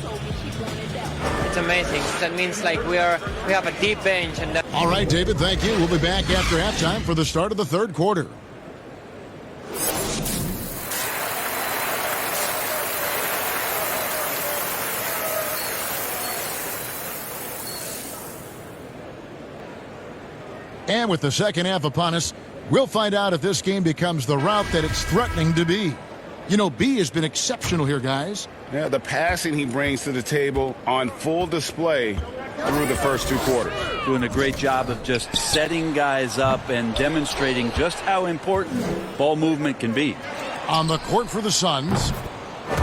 It's amazing. That means like we have a deep bench. And All right, David, thank you. We'll be back after halftime for the start of the third quarter. And with the second half upon us, we'll find out if this game becomes the route that it's threatening to be. You know, B has been exceptional here, guys. Yeah, the passing he brings to the table on full display through the first 2 quarters. Doing a great job of just setting guys up and demonstrating just how important ball movement can be. On the court for the Suns,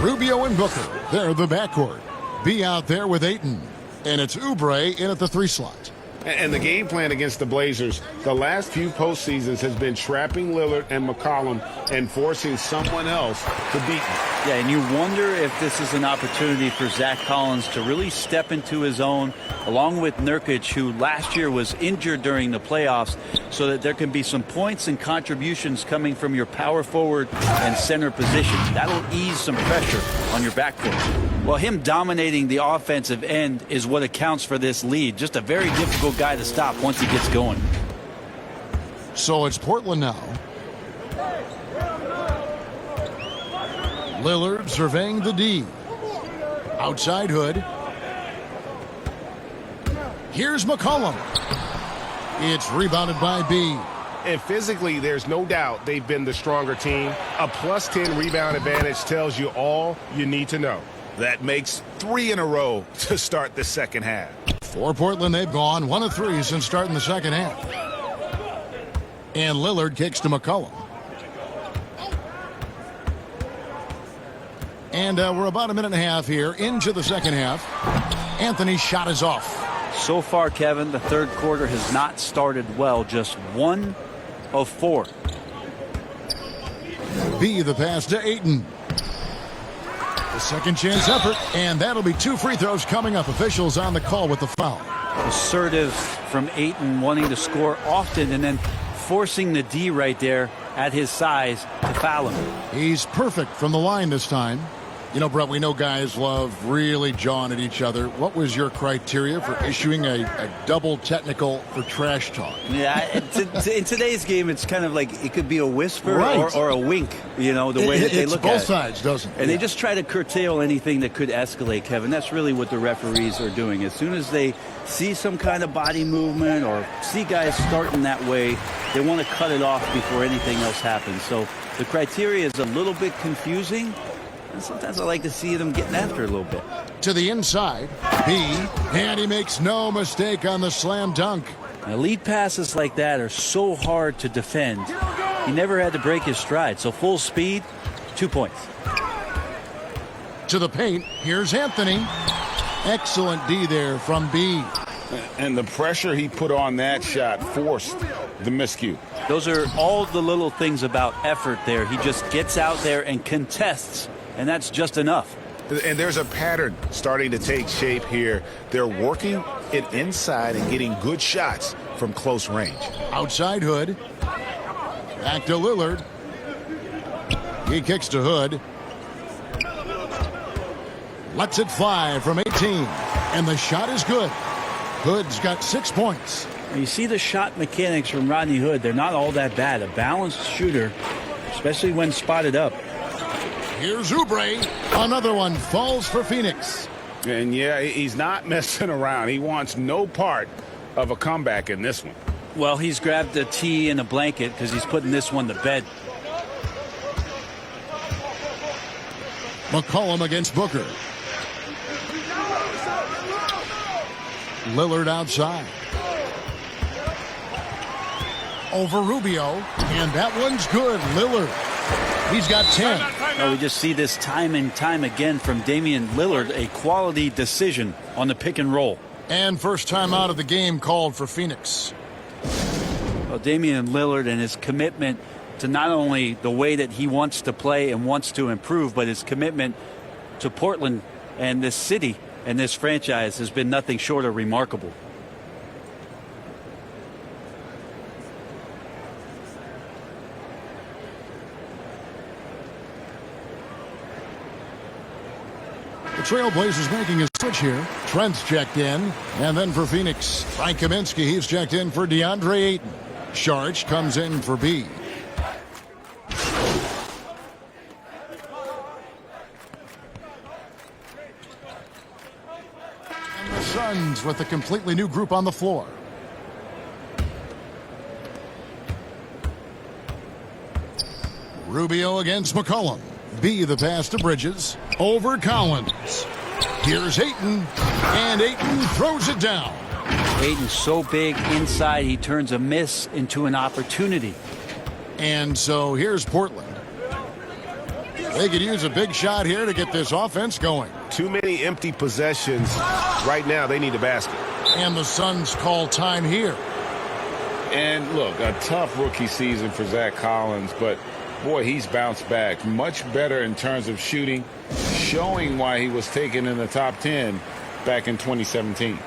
Rubio and Booker. They're the backcourt. B out there with Ayton. And it's Oubre in at the 3 slot. And the game plan against the Blazers, the last few postseasons has been trapping Lillard and McCollum and forcing someone else to beat them. Yeah, and you wonder if this is an opportunity for Zach Collins to really step into his own, along with Nurkic, who last year was injured during the playoffs, so that there can be some points and contributions coming from your power forward and center positions. That'll ease some pressure on your backcourt. Well, him dominating the offensive end is what accounts for this lead. Just a very difficult guy to stop once he gets going. So it's Portland now. Lillard surveying the D. Outside Hood. Here's McCollum. It's rebounded by B. And physically, there's no doubt they've been the stronger team. A plus 10 rebound advantage tells you all you need to know. That makes 3 in a row to start the second half. For Portland, they've gone 1 of 3 since starting the second half. And Lillard kicks to McCollum. And we're about a minute and a half here into the second half. Anthony's shot is off. So far, Kevin, the third quarter has not started well. Just 1 of 4. B the pass to Ayton. The second chance effort, and that'll be 2 free throws coming up. Officials on the call with the foul. Assertive from Ayton, wanting to score often and then forcing the D right there at his size to foul him. He's perfect from the line this time. You know, Brett, we know guys love really jawing at each other. What was your criteria for issuing a double technical for trash talk? Yeah, in today's game, it's kind of like it could be a whisper Right. or a wink, you know, the way that they look at it. It's both sides, doesn't it? And they just try to curtail anything that could escalate, Kevin. That's really what the referees are doing. As soon as they see some kind of body movement or see guys starting that way, they want to cut it off before anything else happens. So the criteria is a little bit confusing. And sometimes I like to see them getting after it a little bit. To the inside, B, and he makes no mistake on the slam dunk. Now, lead passes like that are so hard to defend. He never had to break his stride. So full speed, 2 points. To the paint, here's Anthony. Excellent D there from B. And the pressure he put on that shot forced the miscue. Those are all the little things about effort there. He just gets out there and contests, and that's just enough. And there's a pattern starting to take shape here. They're working it inside and getting good shots from close range. Outside Hood. Back to Lillard. He kicks to Hood. Lets it fly from 18. And the shot is good. Hood's got 6 points. You see the shot mechanics from Rodney Hood. They're not all that bad. A balanced shooter, especially when spotted up. Here's Oubre. Another one falls for Phoenix. And yeah, he's not messing around. He wants no part of a comeback in this one. Well, he's grabbed a tee and a blanket because he's putting this one to bed. McCollum against Booker. Lillard outside. Over Rubio. And that one's good. Lillard. He's got 10. Well, we just see this time and time again from Damian Lillard, a quality decision on the pick and roll. And first time out of the game called for Phoenix. Well, Damian Lillard and his commitment to not only the way that he wants to play and wants to improve, but his commitment to Portland And this city and this franchise has been nothing short of remarkable. The Trailblazers making a switch here. Trent's checked in. And then for Phoenix, Frank Kaminsky, he's checked in for DeAndre Ayton. Sharch comes in for B. And the Suns with a completely new group on the floor. Rubio against McCollum. B, the pass to Bridges. Over Collins. Here's Ayton. And Ayton throws it down. Ayton's so big inside, he turns a miss into an opportunity. And so here's Portland. They could use a big shot here to get this offense going. Too many empty possessions. Right now, they need a basket. And the Suns call time here. And look, a tough rookie season for Zach Collins, but boy, he's bounced back. Much better in terms of shooting, showing why he was taken in the top 10 back in 2017.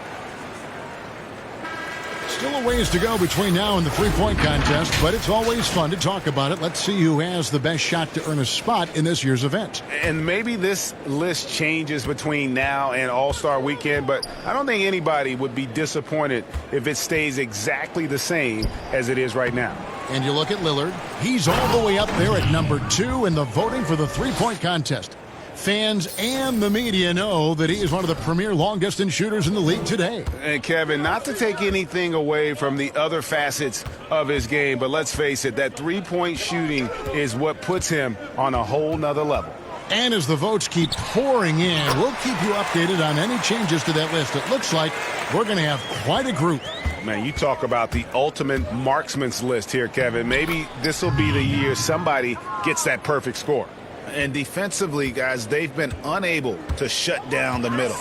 Still a ways to go between now and the three-point contest, but it's always fun to talk about it. Let's see who has the best shot to earn a spot in this year's event. And maybe this list changes between now and All-Star Weekend, but I don't think anybody would be disappointed if it stays exactly the same as it is right now. And you look at Lillard, he's all the way up there at number 2 in the voting for the three-point contest. Fans and the media know that he is one of the premier long-distance shooters in the league today. And Kevin, not to take anything away from the other facets of his game, but let's face it, that three-point shooting is what puts him on a whole nother level. And as the votes keep pouring in, we'll keep you updated on any changes to that list. It looks like we're going to have quite a group. Man, you talk about the ultimate marksman's list here, Kevin. Maybe this will be the year somebody gets that perfect score. And defensively, guys, they've been unable to shut down the middle.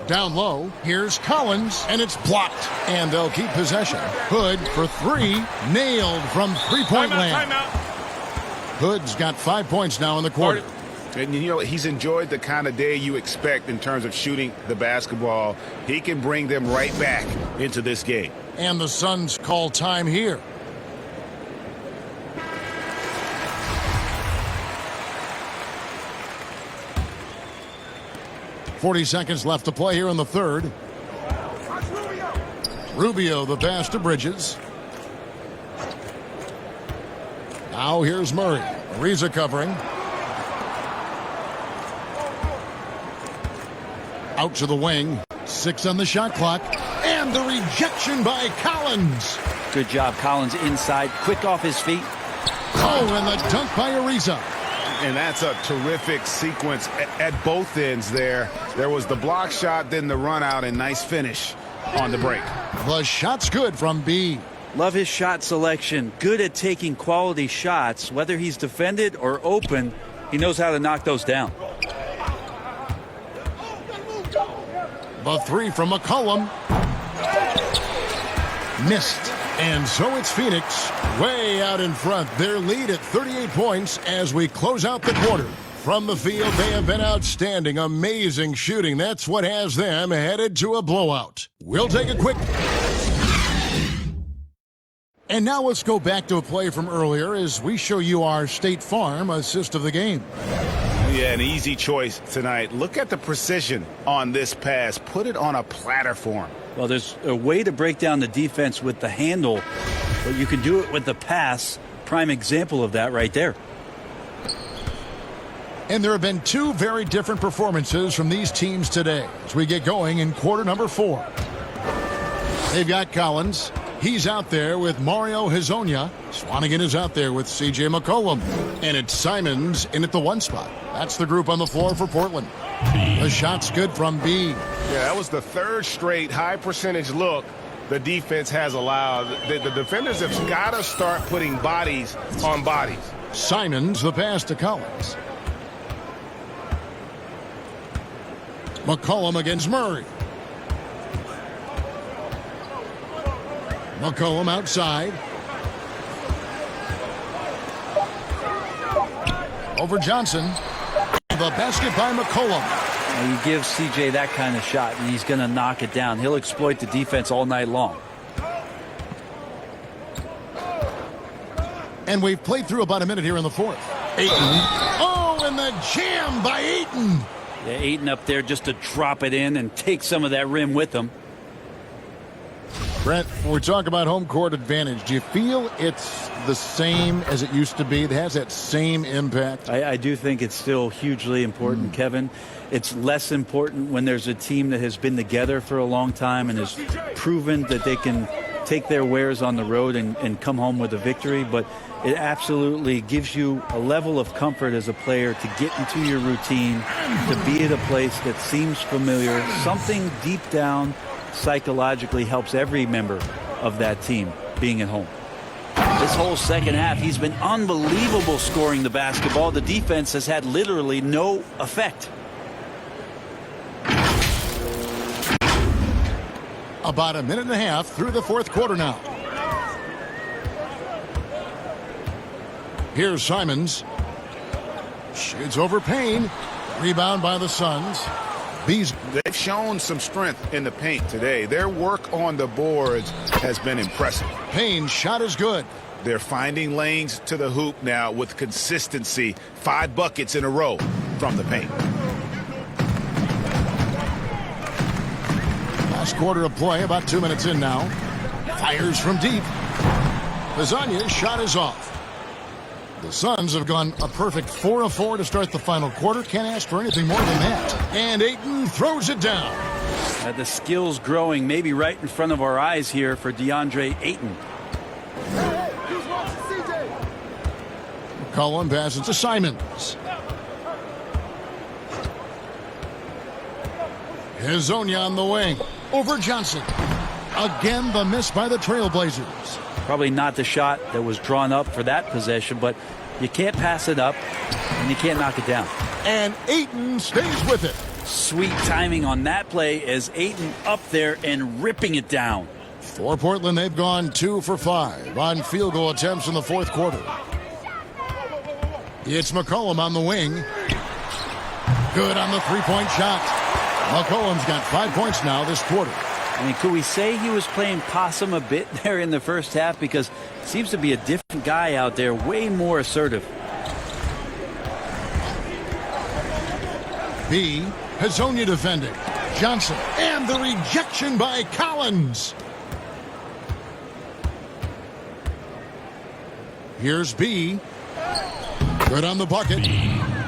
Down low, here's Collins, and it's blocked. And they'll keep possession. Hood for 3, nailed from three-point land. Hood's got 5 points now in the quarter. And, you know, he's enjoyed the kind of day you expect in terms of shooting the basketball. He can bring them right back into this game. And the Suns call time here. .40 seconds left to play here in the third. Rubio, the pass to Bridges. Now here's Murray. Ariza covering. Out to the wing. 6 on the shot clock. And the rejection by Collins. Good job, Collins inside, quick off his feet. Oh, and the dunk by Ariza. And that's a terrific sequence at both ends there. There was the block shot, then the run out, and nice finish on the break. The shot's good from B. Love his shot selection. Good at taking quality shots. Whether he's defended or open, he knows how to knock those down. The 3 from McCollum. Missed. And so it's Phoenix way out in front. Their lead at 38 points as we close out the quarter. From the field, they have been outstanding. Amazing shooting. That's what has them headed to a blowout. We'll take a quick... And now let's go back to a play from earlier as we show you our State Farm assist of the game. Yeah, an easy choice tonight. Look at the precision on this pass. Put it on a platter for him. Well, there's a way to break down the defense with the handle, but you can do it with the pass. Prime example of that right there. And there have been 2 very different performances from these teams today as we get going in quarter number 4. They've got Collins. He's out there with Mario Hezonja. Swanigan is out there with C.J. McCollum. And it's Simons in at the 1 spot. That's the group on the floor for Portland. The shot's good from B. Yeah, that was the 3rd straight high percentage look the defense has allowed. The defenders have got to start putting bodies on bodies. Simons, the pass to Collins. McCollum against Murray. McCollum outside. Over Johnson. The basket by McCollum. Now, you give CJ that kind of shot, and he's going to knock it down. He'll exploit the defense all night long. And we've played through about a minute here in the fourth. Ayton. Oh, and the jam by Ayton. Yeah, Ayton up there just to drop it in and take some of that rim with him. Brent, when we talk about home court advantage, do you feel it's the same as it used to be? It has that same impact? I do think it's still hugely important, Kevin. It's less important when there's a team that has been together for a long time and has proven that they can take their wares on the road and come home with a victory. But it absolutely gives you a level of comfort as a player to get into your routine, to be at a place that seems familiar. Something deep down psychologically helps every member of that team being at home. This whole second half, he's been unbelievable scoring the basketball. The defense has had literally no effect. About a minute and a half through the fourth quarter now. Here's Simons. Shoots over Payne. Rebound by the Suns. They've shown some strength in the paint today. Their work on the boards has been impressive. Payne's shot is good. They're finding lanes to the hoop now with consistency. 5 buckets in a row from the paint. Last quarter of play, about 2 minutes in now. Fires from deep. Lasagna's shot is off. The Suns have gone a perfect 4 of 4 to start the final quarter. Can't ask for anything more than that. And Ayton throws it down. The skills growing maybe right in front of our eyes here for DeAndre Ayton. McCollum passes to Simons. Hezonja on the wing. Over Johnson. Again, the miss by the Trailblazers. Probably not the shot that was drawn up for that possession, but you can't pass it up and you can't knock it down. And Ayton stays with it. Sweet timing on that play as Ayton up there and ripping it down. For Portland, they've gone 2 for 5 on field goal attempts in the fourth quarter. It's McCollum on the wing. Good on the three-point shot. McCollum's got 5 points now this quarter. I mean, could we say he was playing possum a bit there in the first half? Because it seems to be a different guy out there, way more assertive. B. Hezonja defending. Johnson. And the rejection by Collins. Here's B. Good on the bucket.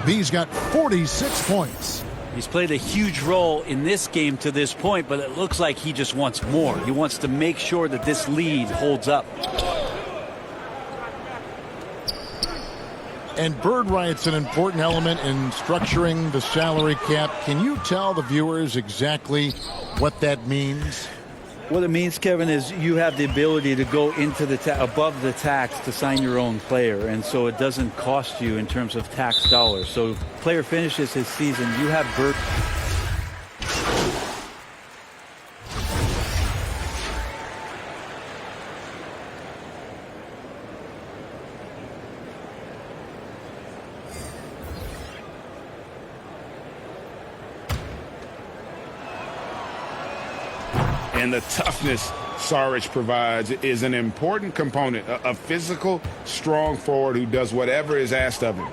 B's got 46 points. He's played a huge role in this game to this point, but it looks like he just wants more. He wants to make sure that this lead holds up. And bird right's an important element in structuring the salary cap. Can you tell the viewers exactly what that means? What it means, Kevin, is you have the ability to go into the above the tax to sign your own player, and so it doesn't cost you in terms of tax dollars. So if player finishes his season, you have bird. And the toughness Saric provides is an important component. A physical, strong forward who does whatever is asked of him.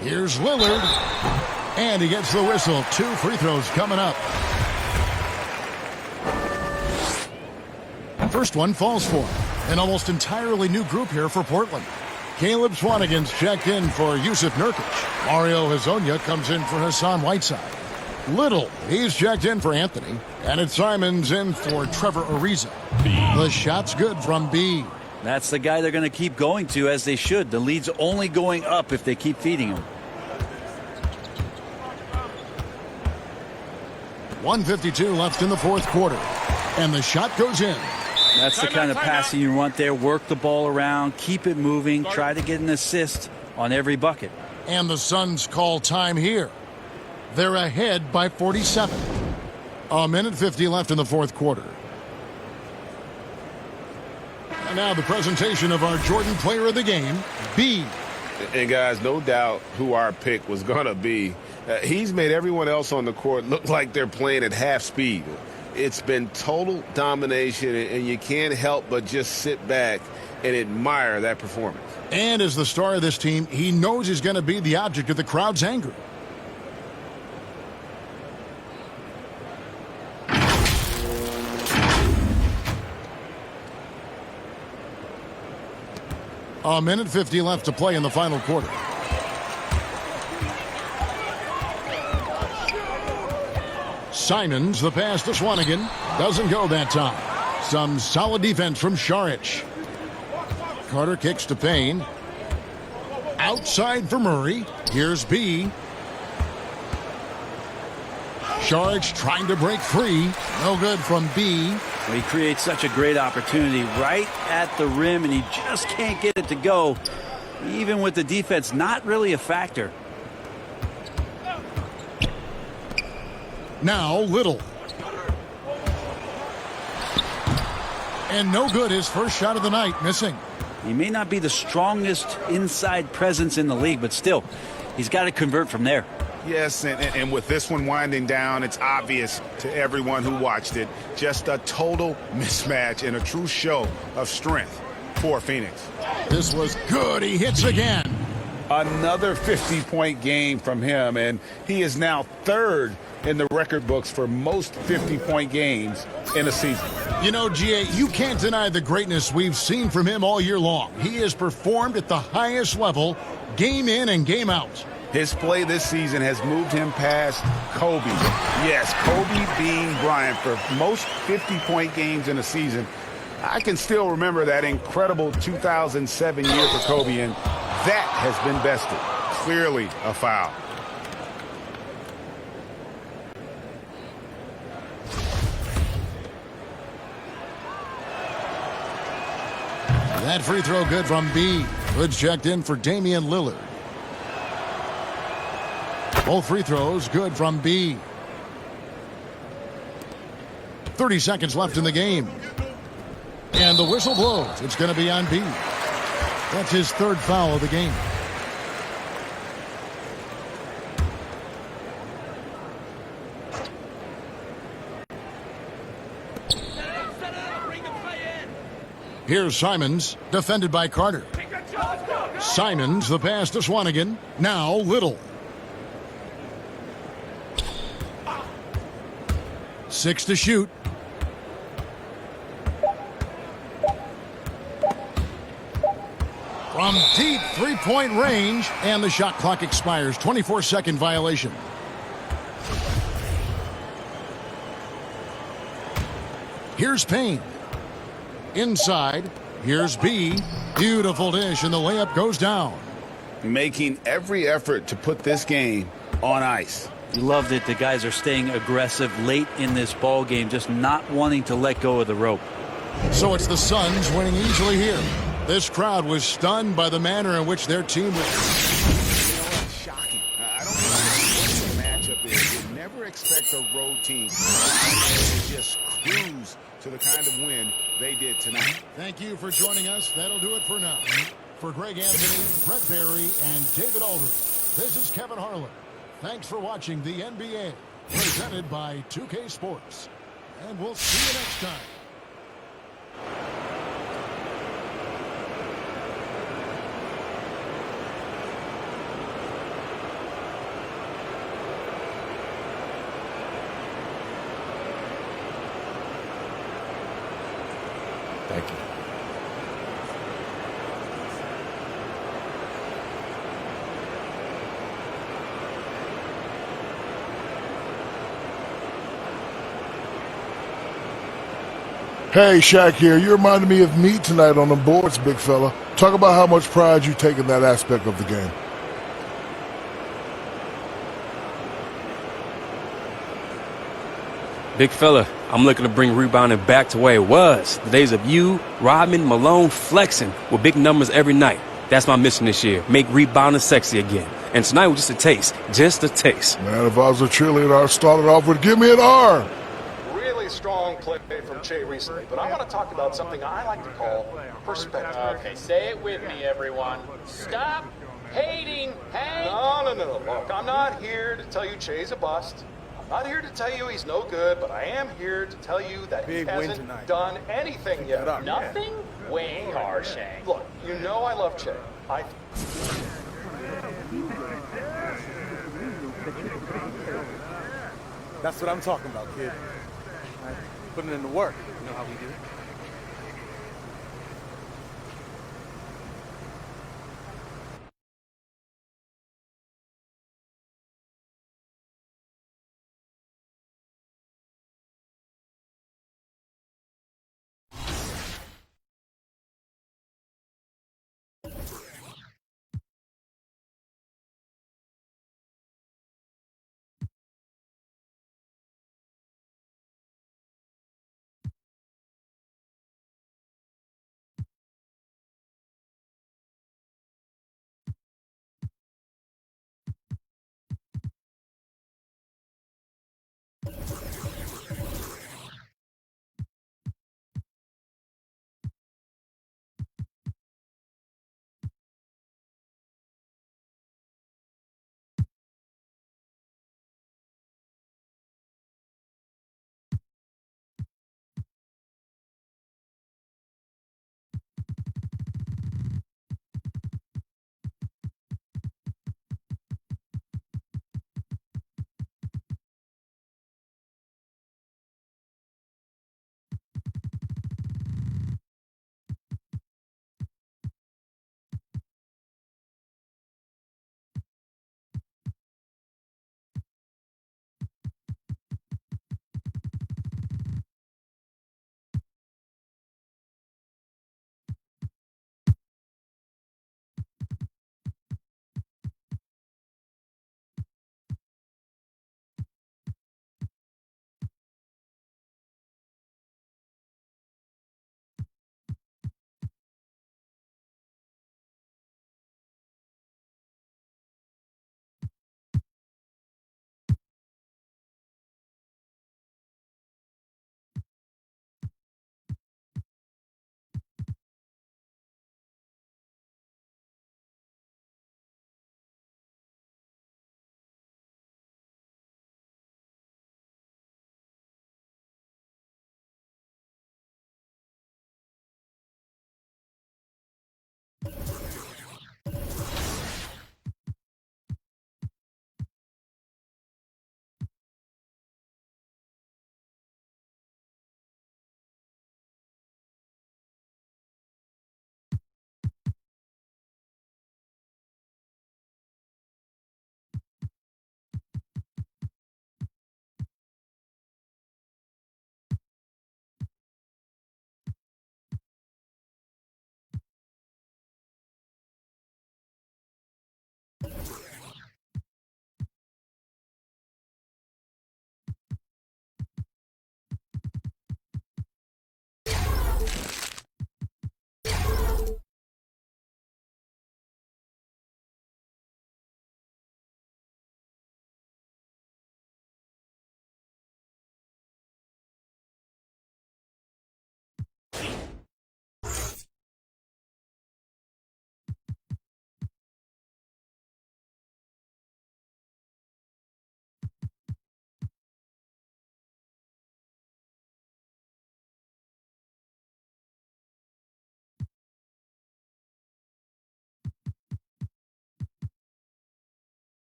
Here's Lillard. And he gets the whistle. 2 free throws coming up. First one falls for him. An almost entirely new group here for Portland. Caleb Swanigan's checked in for Yusuf Nurkic. Mario Hezonja comes in for Hassan Whiteside. Little, he's checked in for Anthony. And it's Simons in for Trevor Ariza. The shot's good from B. That's the guy they're going to keep going to, as they should. The lead's only going up if they keep feeding him. 1:52 left in the fourth quarter. And the shot goes in. That's the kind of passing you want there. Work the ball around, keep it moving, try to get an assist on every bucket. And the Suns call time here. They're ahead by 47. A minute 50 left in the fourth quarter. And now the presentation of our Jordan Player of the Game, B. And, guys, no doubt who our pick was going to be. He's made everyone else on the court look like they're playing at half speed. It's been total domination, and you can't help but just sit back and admire that performance. And as the star of this team, he knows he's going to be the object of the crowd's anger. A minute 50 left to play in the final quarter. Simons, the pass to Swanigan. Doesn't go that time. Some solid defense from Šarić. Carter kicks to Payne. Outside for Murray. Here's B. Šarić trying to break free. No good from B. Well, he creates such a great opportunity right at the rim, and he just can't get it to go, even with the defense not really a factor. Now Little. And no good, his first shot of the night, missing. He may not be the strongest inside presence in the league, but still, he's got to convert from there. Yes, and with this one winding down, it's obvious to everyone who watched it. Just a total mismatch and a true show of strength for Phoenix. This was good. He hits again. Another 50-point game from him, and he is now third in the record books for most 50-point games in a season. You know, G.A., you can't deny the greatness we've seen from him all year long. He has performed at the highest level, game in and game out. His play this season has moved him past Kobe. Yes, Kobe being Bryant for most 50-point games in a season. I can still remember that incredible 2007 year for Kobe, and that has been bested. Clearly a foul. That free throw good from B. Good checked in for Damian Lillard. Both free throws good from B. 30 seconds left in the game. And the whistle blows. It's going to be on B. That's his third foul of the game. Here's Simons, defended by Carter. Simons, the pass to Swanigan. Now Little. 6 to shoot. From deep three-point range, and the shot clock expires. 24-second violation. Here's Payne. Inside. Here's B. Beautiful dish, and the layup goes down. Making every effort to put this game on ice. You love that the guys are staying aggressive late in this ball game, just not wanting to let go of the rope. So it's the Suns winning easily here. This crowd was stunned by the manner in which their team was. Shocking. I don't know what the matchup is. You never expect a road team to just cruise to the kind of win they did tonight. Thank you for joining us. That'll do it for now. For Greg Anthony, Brett Barry, and David Aldridge, this is Kevin Harlan. Thanks for watching the NBA, presented by 2K Sports. And we'll see you next time. Thank you. Hey, Shaq here. You reminded me of me tonight on the boards, big fella. Talk about how much pride you take in that aspect of the game. Big fella, I'm looking to bring rebounding back to where it was. The days of you, Rodman, Malone, flexing with big numbers every night. That's my mission this year. Make rebounding sexy again. And tonight was just a taste. Just a taste. Man, if I was a cheerleader, I'd start it off with, give me an R. Really strong play from Che recently, but I want to talk about something I like to call perspective. Okay, say it with me, everyone. Stop hating, Hank. No. Look, I'm not here to tell you Che's a bust. I'm not here to tell you he's no good, but I am here to tell you that Big he win hasn't tonight. done anything yet. Nothing? Way harsh, Hank. Look, you know I love Che. That's what I'm talking about, kid. Putting in the work. You know how we do.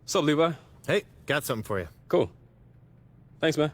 What's up, Levi? Hey, got something for you. Cool. Thanks, man.